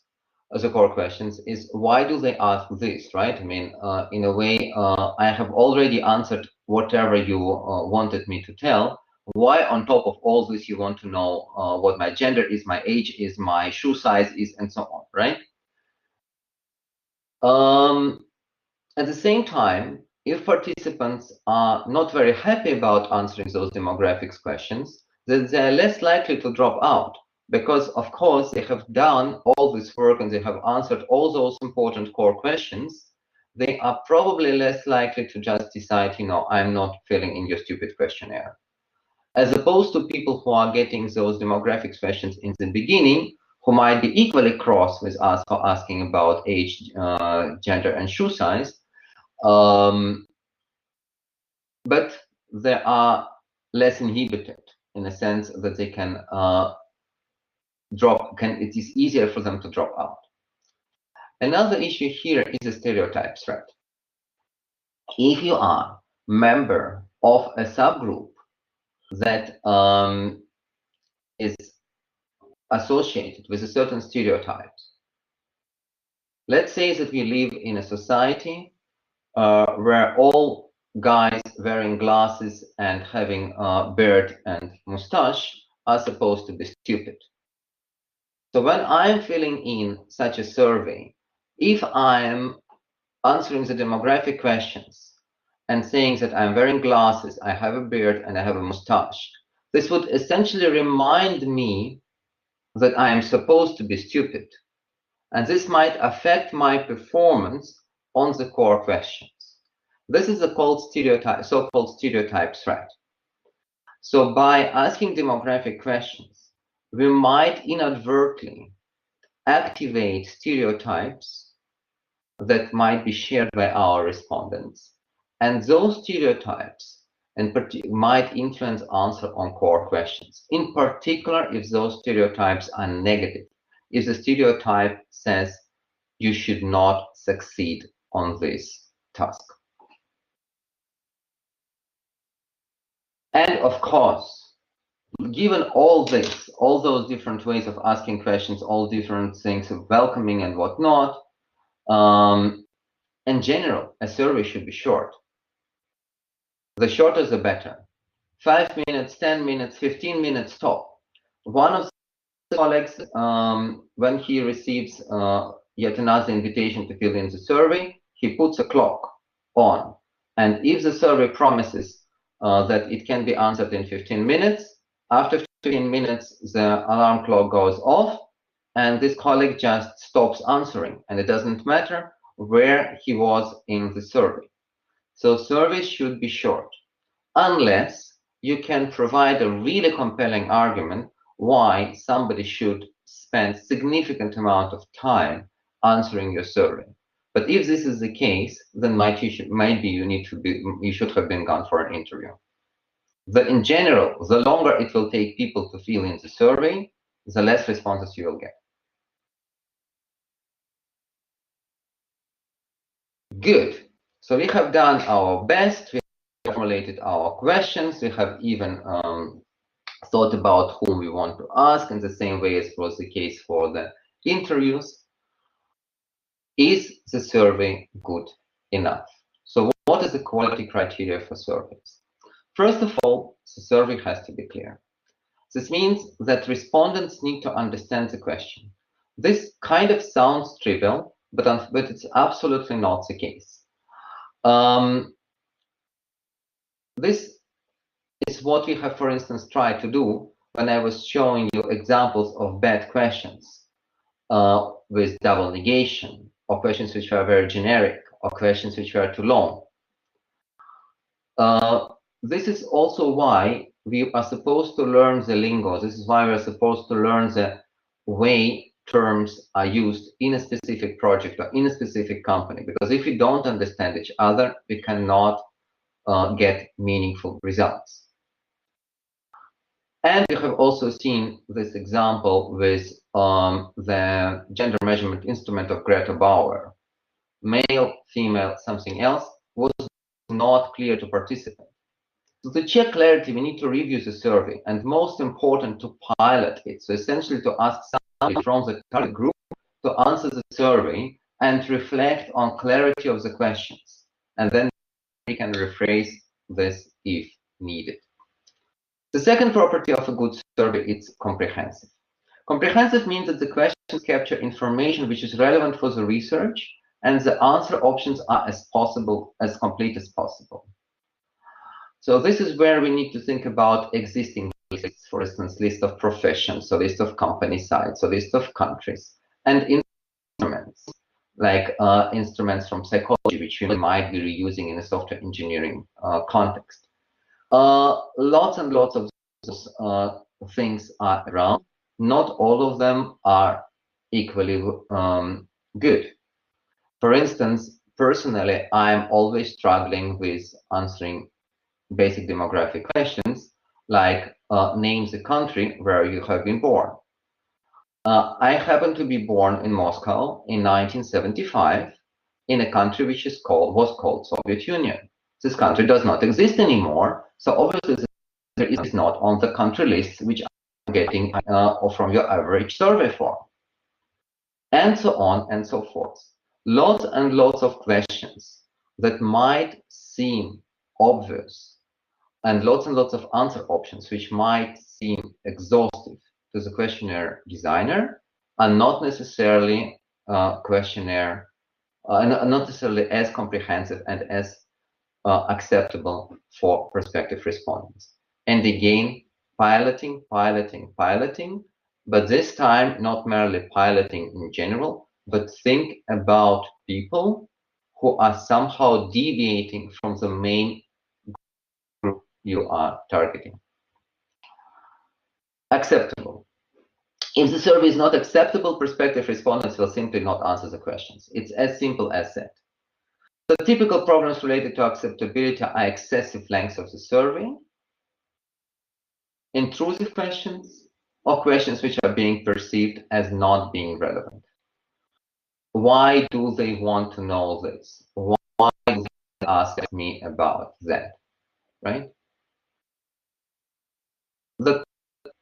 the core questions, is why do they ask this, right? I mean, in a way, I have already answered whatever you wanted me to tell. Why, on top of all this, you want to know what my gender is, my age is, my shoe size is, and so on, right? At the same time, if participants are not very happy about answering those demographics questions, then they're less likely to drop out because, of course, they have done all this work and they have answered all those important core questions. They are probably less likely to just decide, you know, I'm not filling in your stupid questionnaire. As opposed to people who are getting those demographics questions in the beginning, who might be equally cross with us for asking about age, gender, and shoe size, but they are less inhibited in the sense that they can it is easier for them to drop out. Another issue here is a stereotype threat. If you are member of a subgroup that is associated with a certain stereotypes, let's say that we live in a society where all guys wearing glasses and having a beard and mustache are supposed to be stupid. So when I'm filling in such a survey, if I'm answering the demographic questions and saying that I'm wearing glasses, I have a beard, and I have a mustache, this would essentially remind me that I am supposed to be stupid. And this might affect my performance on the core questions. This is a so-called stereotype threat. So by asking demographic questions, we might inadvertently activate stereotypes that might be shared by our respondents. And those stereotypes and might influence answer on core questions. In particular, if those stereotypes are negative. If the stereotype says you should not succeed on this task. And of course, given all this, all those different ways of asking questions, all different things of welcoming and whatnot, in general, a survey should be short. The shorter the better. 5 minutes, 10 minutes, 15 minutes top. One of the colleagues, when he receives yet another invitation to fill in the survey, he puts a clock on. And if the survey promises that it can be answered in 15 minutes, after 15 minutes, the alarm clock goes off, and this colleague just stops answering. And it doesn't matter where he was in the survey. So surveys should be short, unless you can provide a really compelling argument why somebody should spend significant amount of time answering your survey. But if this is the case, then maybe you should have been gone for an interview. In general, the longer it will take people to fill in the survey, the less responses you will get. Good. So we have done our best. We have formulated our questions. We have even thought about whom we want to ask in the same way as was the case for the interviews. Is the survey good enough? So what is the quality criteria for surveys? First of all, the survey has to be clear. This means that respondents need to understand the question. This kind of sounds trivial, but it's absolutely not the case. This is what we have, for instance, tried to do when I was showing you examples of bad questions with double negation, or questions which are very generic, or questions which are too long. This is also why we are supposed to learn the lingo. This is why we're supposed to learn the way terms are used in a specific project or in a specific company. Because if we don't understand each other, we cannot get meaningful results. And we have also seen this example with the gender measurement instrument of Greta Bauer. Male, female, something else was not clear to participants. So to check clarity, we need to review the survey, and most important, to pilot it. So essentially to ask somebody from the target group to answer the survey and reflect on clarity of the questions. And then we can rephrase this if needed. The second property of a good survey is comprehensive. Comprehensive means that the questions capture information which is relevant for the research, and the answer options are as complete as possible. So this is where we need to think about existing lists, for instance, list of professions, so list of company sites, so list of countries, and instruments, like instruments from psychology, which you might be reusing in a software engineering context. Lots and lots of those things are around. Not all of them are equally good. For instance, personally, I'm always struggling with answering basic demographic questions, like name the country where you have been born. I happen to be born in Moscow in 1975, in a country which was called Soviet Union. This country does not exist anymore, so obviously there is not on the country lists which I'm getting from your average survey form, and so on and so forth. Lots and lots of questions that might seem obvious, and lots of answer options which might seem exhaustive to the questionnaire designer are not necessarily not necessarily as comprehensive and as acceptable for prospective respondents. And again, piloting, but this time not merely piloting in general, but think about people who are somehow deviating from the main group you are targeting. Acceptable. If the survey is not acceptable, prospective respondents will simply not answer the questions. It's as simple as that. The typical problems related to acceptability are excessive length of the survey, intrusive questions, or questions which are being perceived as not being relevant. Why do they want to know this? Why do they ask me about that? Right? The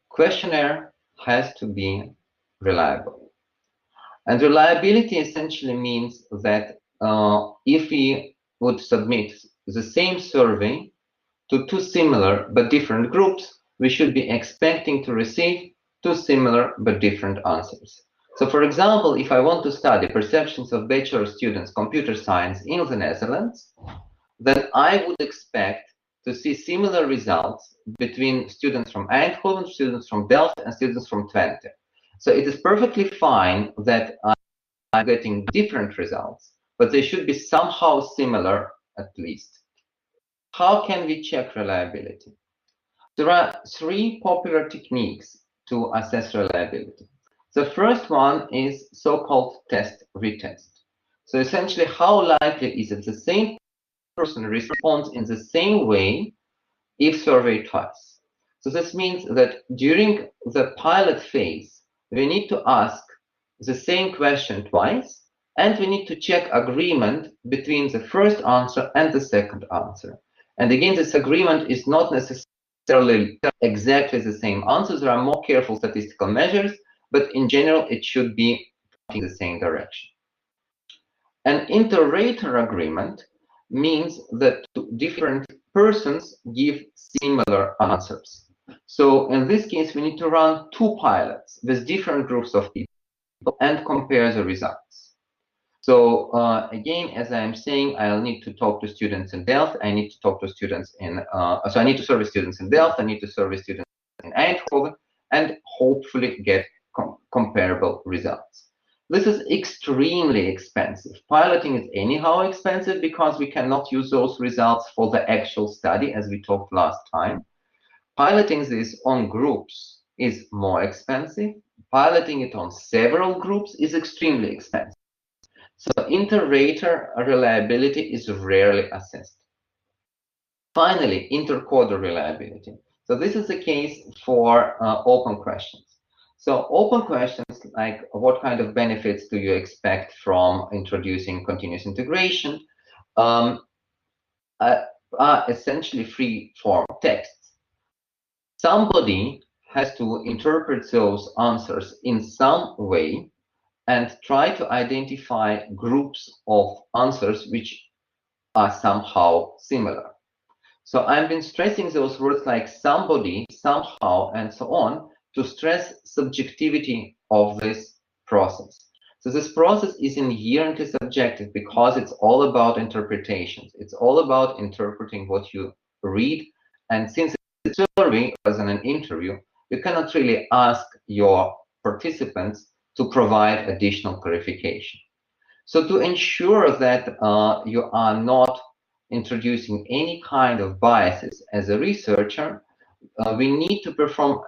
questionnaire has to be reliable. And reliability essentially means that if we would submit the same survey to two similar but different groups, we should be expecting to receive two similar but different answers. So for example, if I want to study perceptions of bachelor students computer science in the Netherlands, then I would expect to see similar results between students from Eindhoven, students from Delft, and students from Twente. So it is perfectly fine that I'm getting different results, but they should be somehow similar at least. How can we check reliability? There are three popular techniques to assess reliability. The first one is so-called test-retest. So essentially, how likely is it the same person responds in the same way if surveyed twice? So this means that during the pilot phase, we need to ask the same question twice, and we need to check agreement between the first answer and the second answer. And again, this agreement is not necessarily exactly the same answer. There are more careful statistical measures, but in general, it should be in the same direction. An inter-rater agreement means that different persons give similar answers. So in this case, we need to run two pilots with different groups of people and compare the results. So again, as I'm saying, I'll need to talk to students in Delft. I need to talk to students in, so I need to survey students in Delft. I need to survey students in Eindhoven, and hopefully get comparable results. This is extremely expensive. Piloting is anyhow expensive because we cannot use those results for the actual study, as we talked last time. Piloting this on groups is more expensive. Piloting it on several groups is extremely expensive. So inter-rater reliability is rarely assessed. Finally, inter-coder reliability. So this is the case for open questions. So open questions like what kind of benefits do you expect from introducing continuous integration are essentially free-form texts. Somebody has to interpret those answers in some way and try to identify groups of answers which are somehow similar. So I've been stressing those words like somebody, somehow, and so on to stress subjectivity of this process. So this process is inherently subjective because it's all about interpretations. It's all about interpreting what you read. And since it's a survey rather than an interview, you cannot really ask your participants to provide additional clarification. So to ensure that you are not introducing any kind of biases as a researcher, we need to perform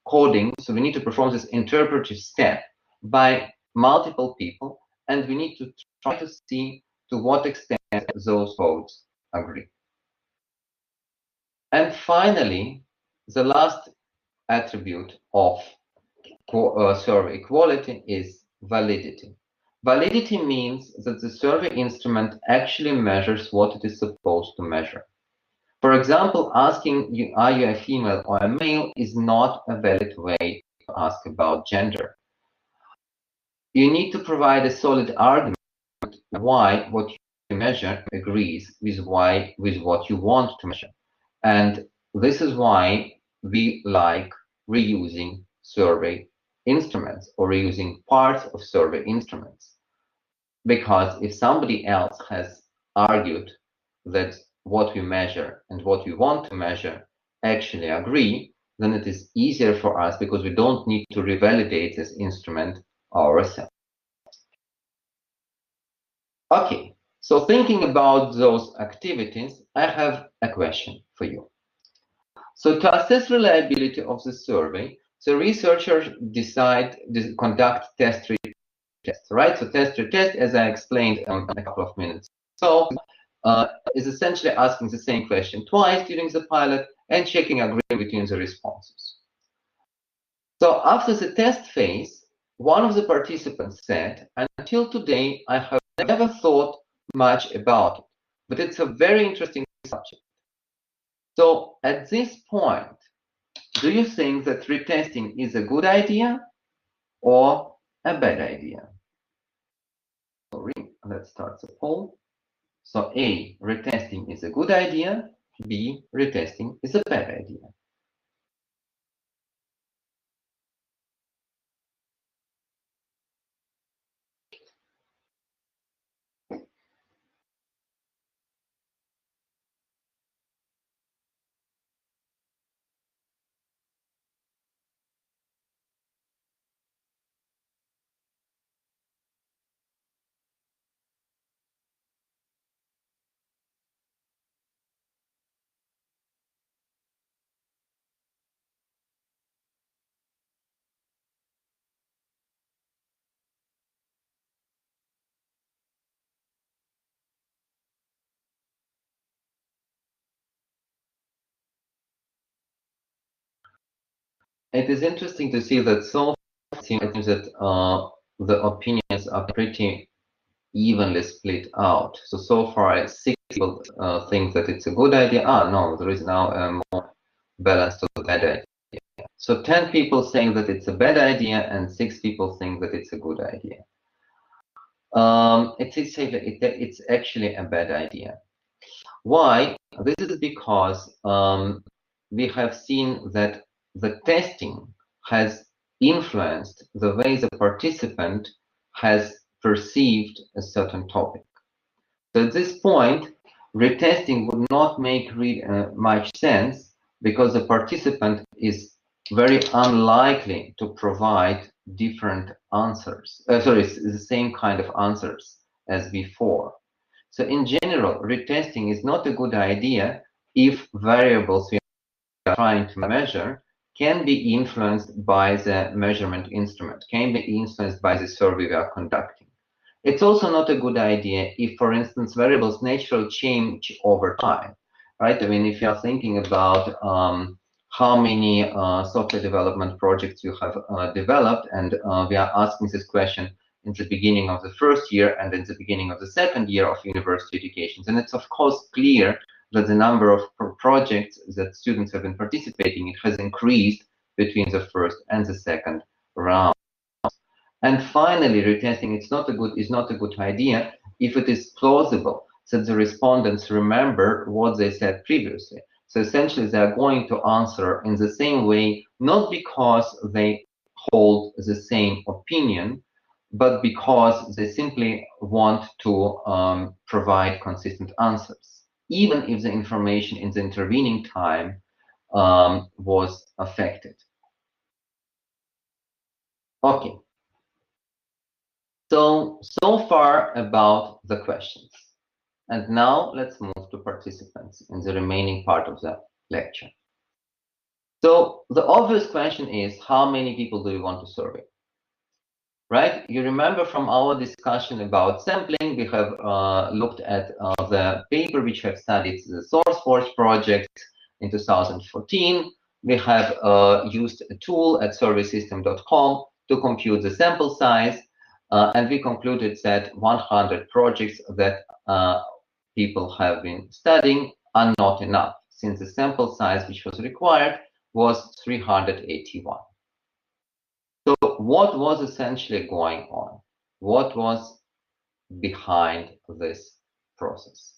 coding. So we need to perform this interpretive step by multiple people, and we need to try to see to what extent those codes agree. And finally, the last attribute of survey quality is validity. Validity means that the survey instrument actually measures what it is supposed to measure. For example, asking you, are you a female or a male, is not a valid way to ask about gender. You need to provide a solid argument why what you measure agrees with what you want to measure. And this is why we like reusing survey instruments or reusing parts of survey instruments. Because if somebody else has argued that what we measure and what we want to measure actually agree, then it is easier for us because we don't need to revalidate this instrument ourselves. Okay, so thinking about those activities, I have a question for you. So to assess reliability of the survey, the researchers conduct test-retest, right? So test-retest, as I explained a couple of minutes So is essentially asking the same question twice during the pilot and checking agreement between the responses. So after the test phase, one of the participants said, until today, I have never thought much about it, but it's a very interesting subject. So at this point, do you think that retesting is a good idea or a bad idea? Sorry, let's start the poll. So A, retesting is a good idea. B, retesting is a bad idea. It is interesting to see that so far it seems that the opinions are pretty evenly split out. So far, 6 people think that it's a good idea. No, there is now a more balance to the bad idea. So 10 people saying that it's a bad idea and 6 people think that it's a good idea. It's actually a bad idea. Why? This is because we have seen that the testing has influenced the way the participant has perceived a certain topic. So at this point, retesting would not make much sense because the participant is very unlikely to provide different answers. It's the same kind of answers as before. So in general, retesting is not a good idea if variables we are trying to measure can be influenced by the measurement instrument, can be influenced by the survey we are conducting. It's also not a good idea if, for instance, variables naturally change over time, right? I mean, if you are thinking about how many software development projects you have developed, and we are asking this question in the beginning of the first year and in the beginning of the second year of university education, then it's of course clear that the number of projects that students have been participating in has increased between the first and the second round. And finally, retesting is not a good idea if it is plausible that the respondents remember what they said previously. So essentially, they are going to answer in the same way, not because they hold the same opinion, but because they simply want to provide consistent answers, even if the information in the intervening time was affected. Okay. So far about the questions. And now let's move to participants in the remaining part of the lecture. So the obvious question is, how many people do you want to survey? Right? You remember from our discussion about sampling, we have looked at the paper which have studied the SourceForge project in 2014. We have used a tool at surveysystem.com to compute the sample size. And we concluded that 100 projects that people have been studying are not enough, since the sample size which was required was 381. So what was essentially going on? What was behind this process?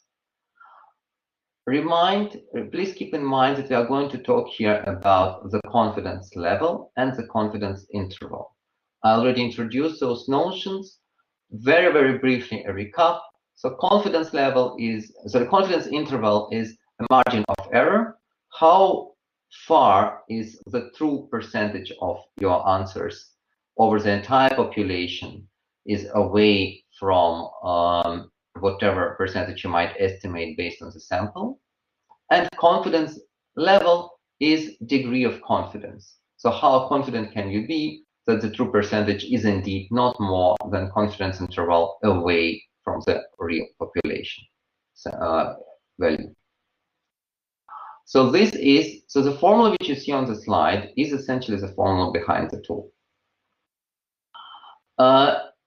Please keep in mind that we are going to talk here about the confidence level and the confidence interval. I already introduced those notions. Very, very briefly, a recap. So confidence the confidence interval is a margin of error. How far is the true percentage of your answers over the entire population is away from whatever percentage you might estimate based on the sample. And confidence level is degree of confidence. So how confident can you be that the true percentage is indeed not more than confidence interval away from the real population value. So this is, so the formula which you see on the slide is essentially the formula behind the tool.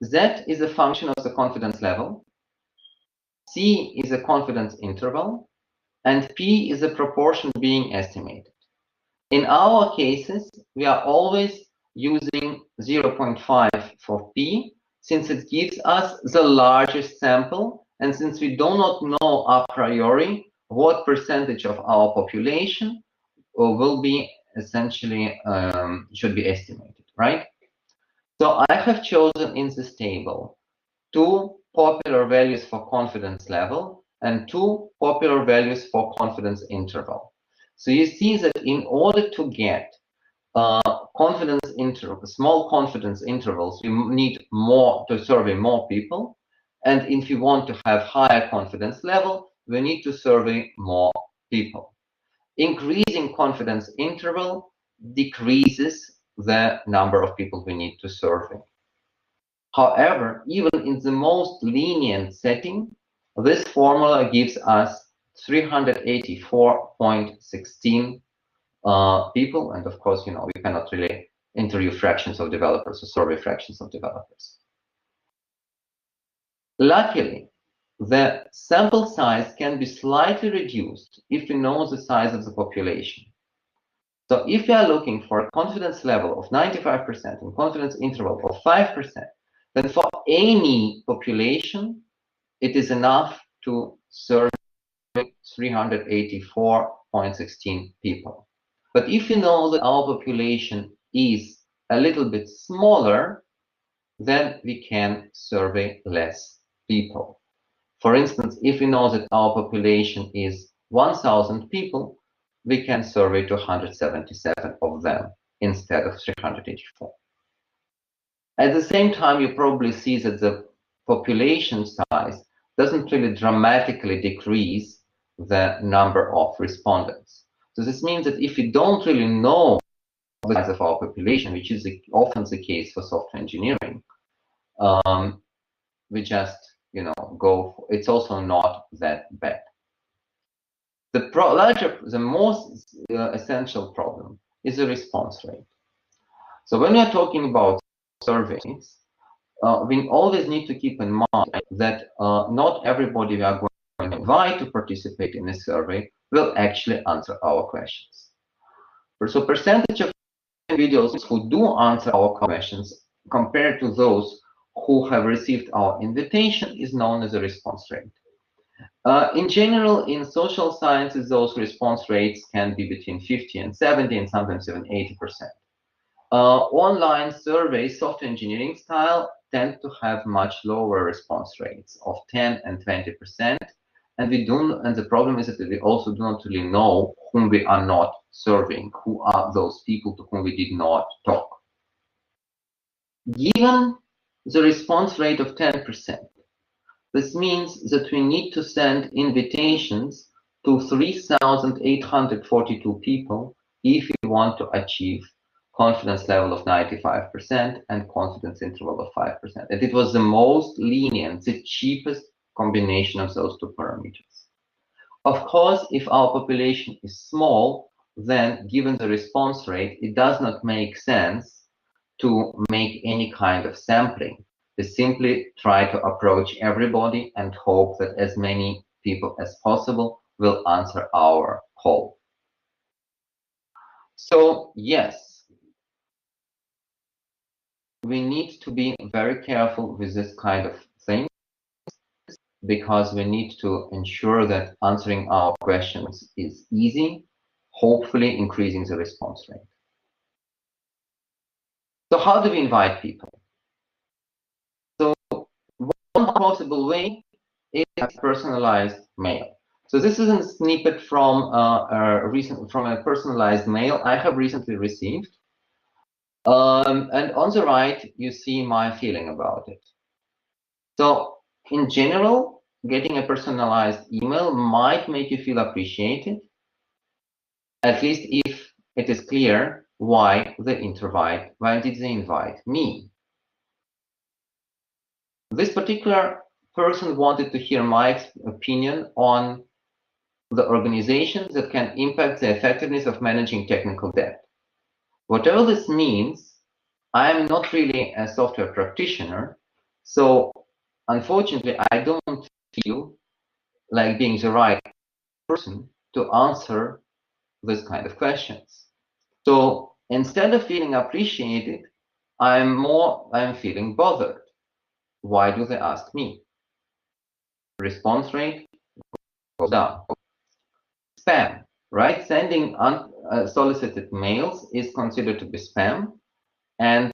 Z is a function of the confidence level, C is a confidence interval, and P is a proportion being estimated. In our cases, we are always using 0.5 for P, since it gives us the largest sample, and since we do not know a priori what percentage of our population will be essentially, should be estimated, right? So I have chosen in this table 2 popular values for confidence level and 2 popular values for confidence interval. So you see that in order to get confidence interval, small confidence intervals, we need more to survey more people. And if you want to have higher confidence level, we need to survey more people. Increasing confidence interval decreases the number of people we need to survey. However, even in the most lenient setting, this formula gives us 384.16 people, and of course, you know, we cannot really interview fractions of developers or survey fractions of developers. Luckily, the sample size can be slightly reduced if we know the size of the population. So if we are looking for a confidence level of 95% and confidence interval of 5%, then for any population, it is enough to survey 384.16 people. But if you know that our population is a little bit smaller, then we can survey less people. For instance, if we know that our population is 1,000 people, we can survey 277 of them instead of 384. At the same time, you probably see that the population size doesn't really dramatically decrease the number of respondents. So this means that if we don't really know the size of our population, which is often the case for software engineering, we just, you know, go for, it's also not that bad. The most essential problem is the response rate. So when we are talking about surveys, we always need to keep in mind that not everybody we are going to invite to participate in a survey will actually answer our questions. So percentage of individuals who do answer our questions compared to those who have received our invitation is known as a response rate. In general, in social sciences, those response rates can be between 50 and 70 and sometimes even 80%. Online surveys, software engineering style, tend to have much lower response rates of 10 and 20%. And the problem is that we also do not really know whom we are not surveying, who are those people to whom we did not talk. Given the response rate of 10%, this means that we need to send invitations to 3,842 people if we want to achieve confidence level of 95% and confidence interval of 5%. And it was the most lenient, the cheapest combination of those 2 parameters. Of course, if our population is small, then given the response rate, it does not make sense to make any kind of sampling. We simply try to approach everybody and hope that as many people as possible will answer our call. So yes, we need to be very careful with this kind of thing, because we need to ensure that answering our questions is easy, hopefully increasing the response rate. So how do we invite people? So one possible way is personalized mail. So this is a snippet from a personalized mail I have recently received. And on the right, you see my feeling about it. So in general, getting a personalized email might make you feel appreciated, at least if it is clear why did they invite me. This particular person wanted to hear my opinion on the organizations that can impact the effectiveness of managing technical debt. Whatever this means, I am not really a software practitioner, so unfortunately, I don't feel like being the right person to answer this kind of questions. So instead of feeling appreciated, I'm feeling bothered. Why do they ask me? Response rate goes down. Spam, right? Sending unsolicited mails is considered to be spam, and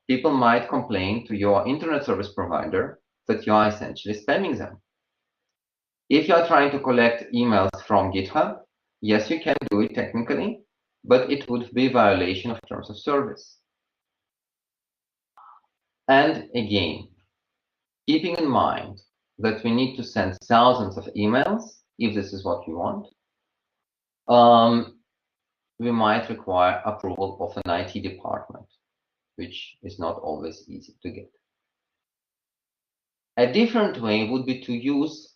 people might complain to your internet service provider that you are essentially spamming them. If you are trying to collect emails from GitHub, yes, you can do it technically, but it would be a violation of terms of service. And again, keeping in mind that we need to send thousands of emails, if this is what we want, we might require approval of an IT department, which is not always easy to get. A different way would be to use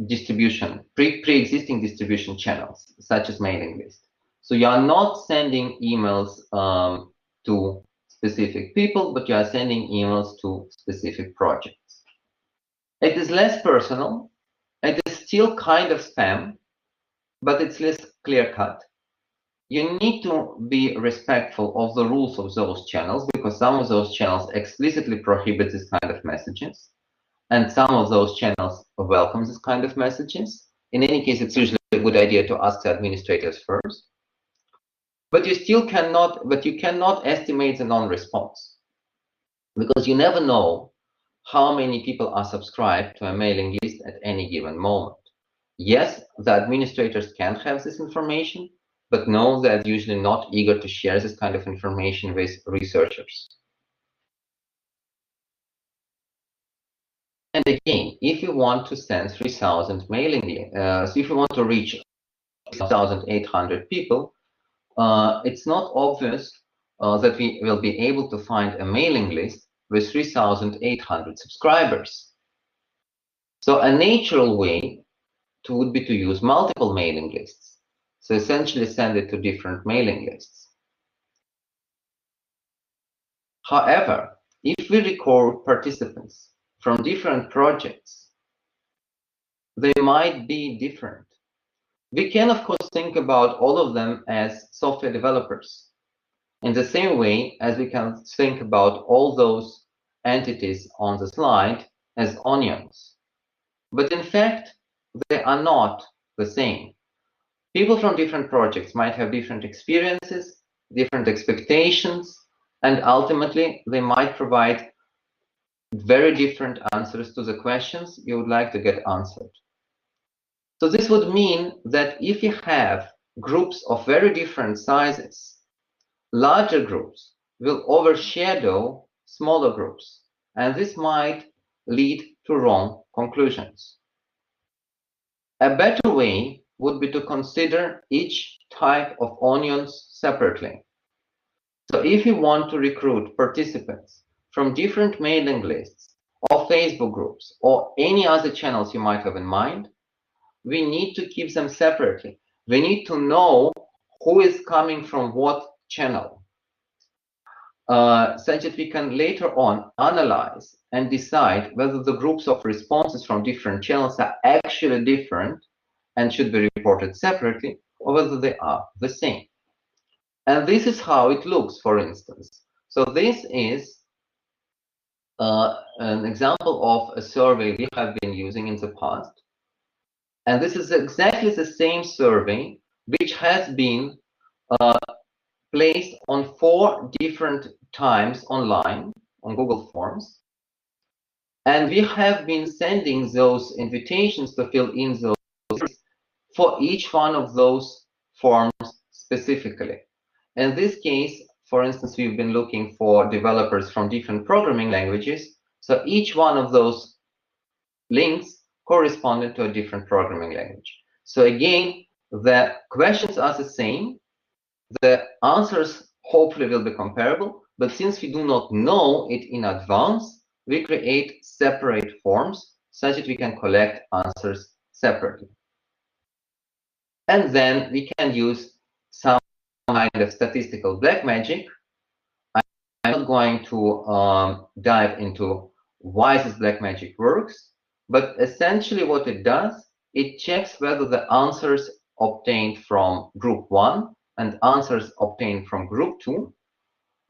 distribution, pre-existing distribution channels, such as mailing list. So you are not sending emails to specific people, but you are sending emails to specific projects. It is less personal. It is still kind of spam, but it's less clear-cut. You need to be respectful of the rules of those channels, because some of those channels explicitly prohibit this kind of messages, and some of those channels welcome this kind of messages. In any case, it's usually a good idea to ask the administrators first. But you still cannot estimate the non-response, because you never know how many people are subscribed to a mailing list at any given moment. Yes, the administrators can have this information, but no, they're usually not eager to share this kind of information with researchers. And again, if you want to send 3,000 mailing lists, if you want to reach 3,800 people, it's not obvious that we will be able to find a mailing list with 3,800 subscribers. So a natural way would be to use multiple mailing lists. So essentially send it to different mailing lists. However, if we record participants from different projects, they might be different. We can, of course, think about all of them as software developers, in the same way as we can think about all those entities on the slide as onions. But in fact, they are not the same. People from different projects might have different experiences, different expectations, and ultimately they might provide very different answers to the questions you would like to get answered. So this would mean that if you have groups of very different sizes, larger groups will overshadow smaller groups, and this might lead to wrong conclusions. A better way would be to consider each type of onions separately. So if you want to recruit participants from different mailing lists or Facebook groups or any other channels you might have in mind, we need to keep them separately. We need to know who is coming from what channel, such that we can later on analyze and decide whether the groups of responses from different channels are actually different and should be reported separately, or whether they are the same. And this is how it looks, for instance. So this is an example of a survey we have been using in the past. And this is exactly the same survey which has been placed on 4 different times online on Google Forms. And we have been sending those invitations to fill in those for each one of those forms specifically. In this case, for instance, we've been looking for developers from different programming languages. So each one of those links corresponded to a different programming language. So again, the questions are the same. The answers hopefully will be comparable, but since we do not know it in advance, we create separate forms such that we can collect answers separately. And then we can use some kind of statistical black magic. I'm not going to dive into why this black magic works, but essentially what it does, it checks whether the answers obtained from group 1 and answers obtained from group 2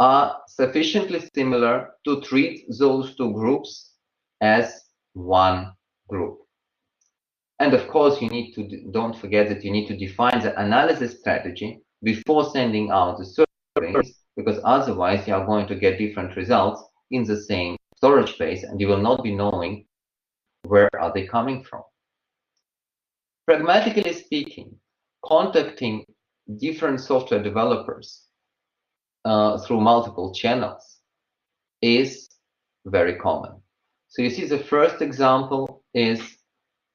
are sufficiently similar to treat those two groups as one group. And of course, you need to, don't forget that you need to define the analysis strategy before sending out the surveys, because otherwise you are going to get different results in the same storage space and you will not be knowing where are they coming from. Pragmatically speaking, contacting different software developers through multiple channels is very common. So you see the first example is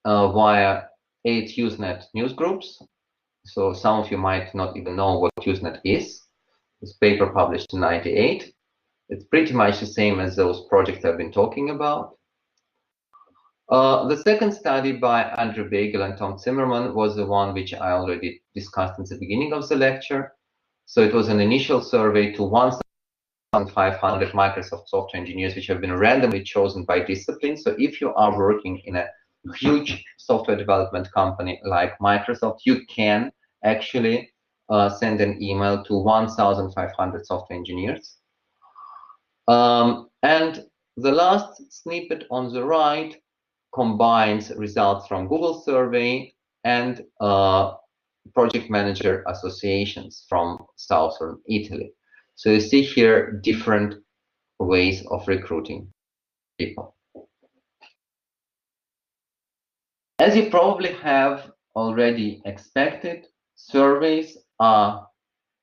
via 8 Usenet newsgroups. So some of you might not even know what Usenet is. This paper published in '98. It's pretty much the same as those projects I've been talking about. The second study by Andrew Bagel and Tom Zimmerman was the one which I already discussed in the beginning of the lecture. So it was an initial survey to 1,500 Microsoft software engineers which have been randomly chosen by discipline. So if you are working in a huge software development company like Microsoft, you can actually send an email to 1,500 software engineers. And the last snippet on the right combines results from Google survey and project manager associations from southern Italy. So you see here different ways of recruiting people. As you probably have already expected, surveys are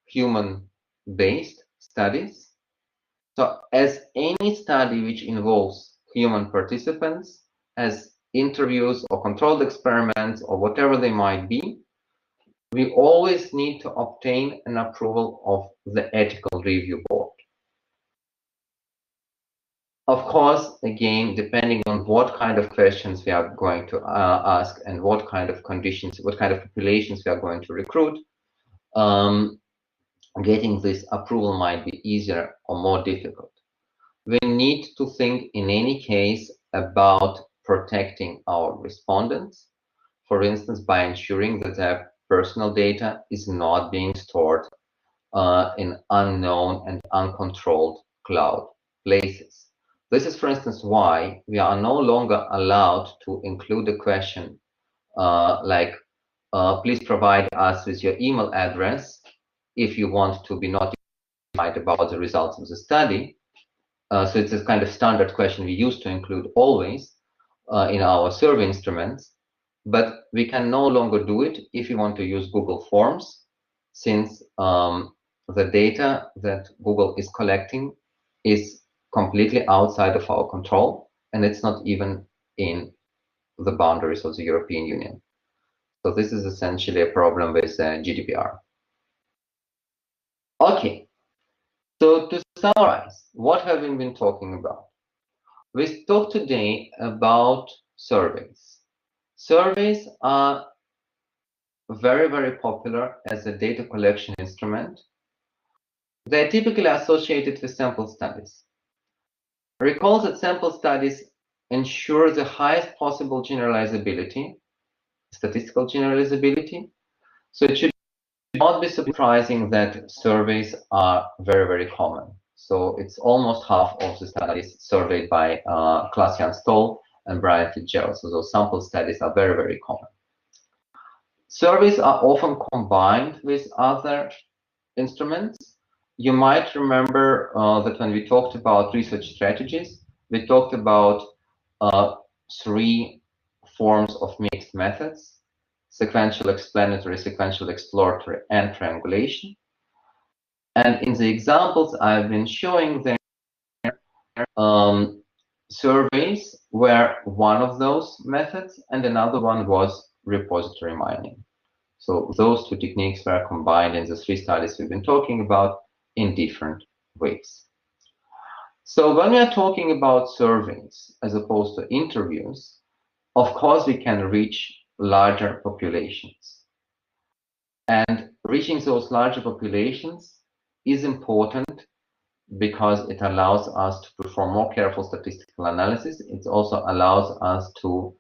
human-based studies. So as any study which involves human participants, as interviews or controlled experiments or whatever they might be, we always need to obtain an approval of the ethical review board. Of course, again, depending on what kind of questions we are going to ask and what kind of conditions, what kind of populations we are going to recruit, getting this approval might be easier or more difficult. We need to think in any case about protecting our respondents, for instance, by ensuring that their personal data is not being stored in unknown and uncontrolled cloud places. This is, for instance, why we are no longer allowed to include a question like, please provide us with your email address if you want to be notified about the results of the study. So it's a kind of standard question we used to include always in our survey instruments, but we can no longer do it if you want to use Google Forms, since the data that Google is collecting is completely outside of our control, and it's not even in the boundaries of the European Union. So this is essentially a problem with GDPR. Okay, so to summarize, what have we been talking about? We talked today about surveys. Surveys are very, very popular as a data collection instrument. They're typically associated with sample studies. Recall that sample studies ensure the highest possible generalizability, statistical generalizability. So it should not be surprising that surveys are very, very common. So it's almost half of the studies surveyed by Klaas-Jan Stol and Brian Fitzgerald. So those sample studies are very, very common. Surveys are often combined with other instruments. You might remember that when we talked about research strategies, we talked about 3 forms of mixed methods: sequential explanatory, sequential exploratory, and triangulation. And in the examples I've been showing there, surveys were one of those methods, and another one was repository mining. So those 2 techniques were combined in the 3 studies we've been talking about in different ways. So when we are talking about surveys as opposed to interviews, of course we can reach larger populations. And reaching those larger populations is important because it allows us to perform more careful statistical analysis. It also allows us to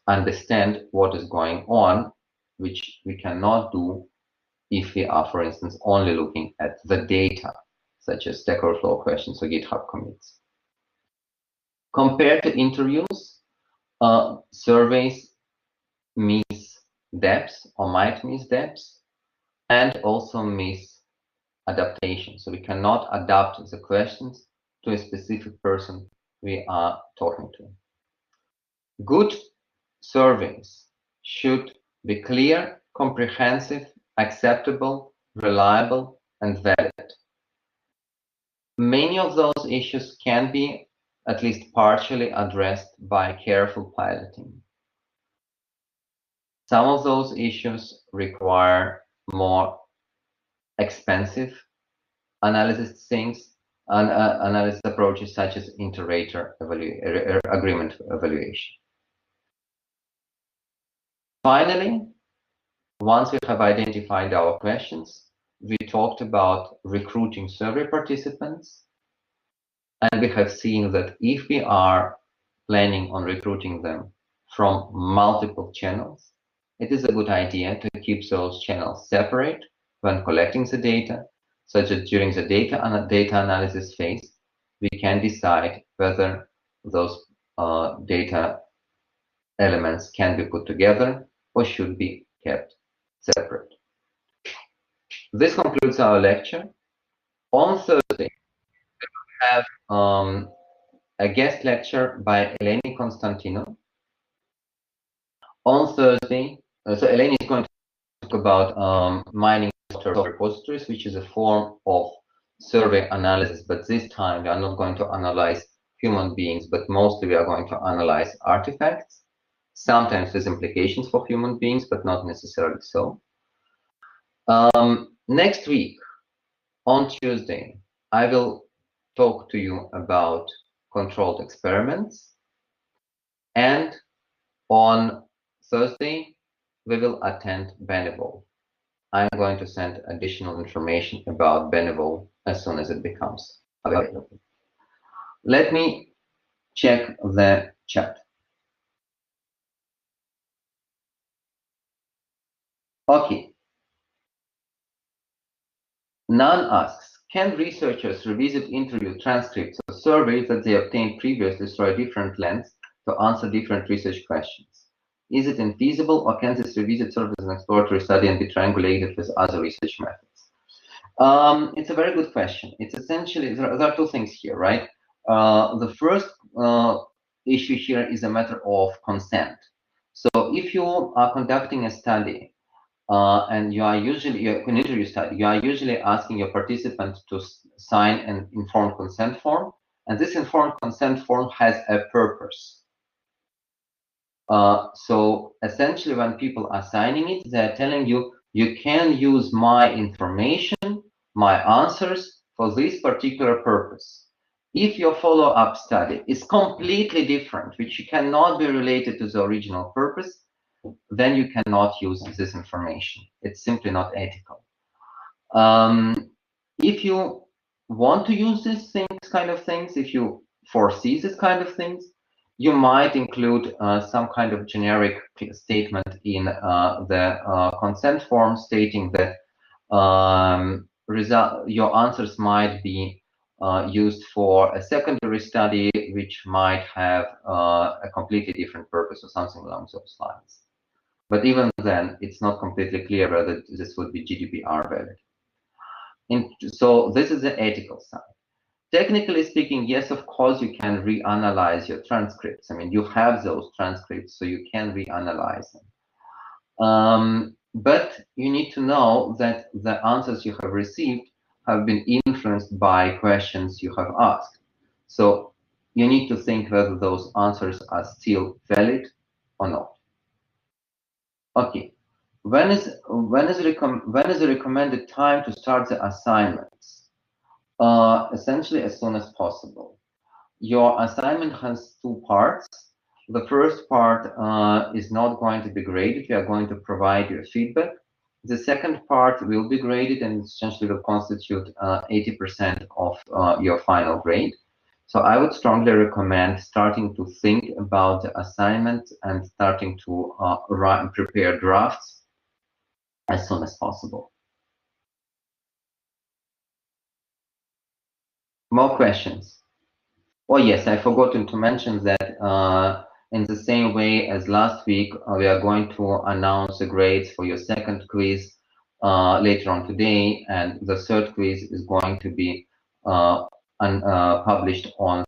understand what is going on, which we cannot do if we are, for instance, only looking at the data, such as Stack Overflow questions or GitHub commits. Compared to interviews, surveys miss depth or might miss depth and also miss adaptation. So we cannot adapt the questions to a specific person we are talking to. Good surveys should be clear, comprehensive, acceptable, reliable, and valid. Many of those issues can be at least partially addressed by careful piloting. Some of those issues require more expensive analysis analysis approaches such as inter-rater agreement evaluation. Finally, once we have identified our questions, we talked about recruiting survey participants, and we have seen that if we are planning on recruiting them from multiple channels, it is a good idea to keep those channels separate when collecting the data, such that during the data analysis phase, we can decide whether those data elements can be put together or should be kept separate. This concludes our lecture. On Thursday, we have a guest lecture by Eleni Constantinou. On Thursday, so Eleni is going to talk about mining software repositories, which is a form of survey analysis, but this time we are not going to analyze human beings, but mostly we are going to analyze artifacts, sometimes with implications for human beings, but not necessarily so. Next week, on Tuesday, I will talk to you about controlled experiments, and on Thursday, we will attend Benevol. I'm going to send additional information about Benevol as soon as it becomes available. Let me check the chat. Okay. Nan asks, can researchers revisit interview transcripts or surveys that they obtained previously through a different lens to answer different research questions? Is it infeasible, or can this revisit serve as an exploratory study and be triangulated with other research methods? It's a very good question. It's essentially, there are two things here, right? The first issue here is a matter of consent. So if you are conducting a study and you are usually, an interview study, you are usually asking your participant to sign an informed consent form, and this informed consent form has a purpose. So essentially, when people are signing it, they're telling you, you can use my information, my answers for this particular purpose. If your follow-up study is completely different, which cannot be related to the original purpose, then you cannot use this information. It's simply not ethical. If you want to use these kind of things, if you foresee this kind of things, you might include some kind of generic statement in the consent form stating that your answers might be used for a secondary study, which might have a completely different purpose or something along those lines. But even then, it's not completely clear whether this would be GDPR valid. So this is the ethical side. Technically speaking, yes, of course, you can reanalyze your transcripts. I mean, you have those transcripts, so you can reanalyze them. But you need to know that the answers you have received have been influenced by questions you have asked. So you need to think whether those answers are still valid or not. Okay. When is the recommended time to start the assignments? Essentially as soon as possible. Your assignment has two parts. The first part is not going to be graded. We are going to provide you feedback. The second part will be graded and essentially will constitute 80% of your final grade. So I would strongly recommend starting to think about the assignment and starting to write and prepare drafts as soon as possible. More questions? Oh yes, I forgot to mention that in the same way as last week, we are going to announce the grades for your second quiz later on today, and the third quiz is going to be published on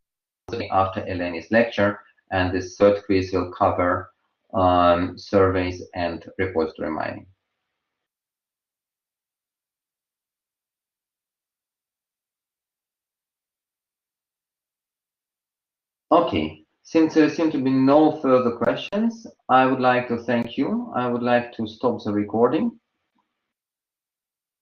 after Eleni's lecture, and this third quiz will cover surveys and repository mining. Okay, since there seem to be no further questions, I would like to thank you. I would like to stop the recording.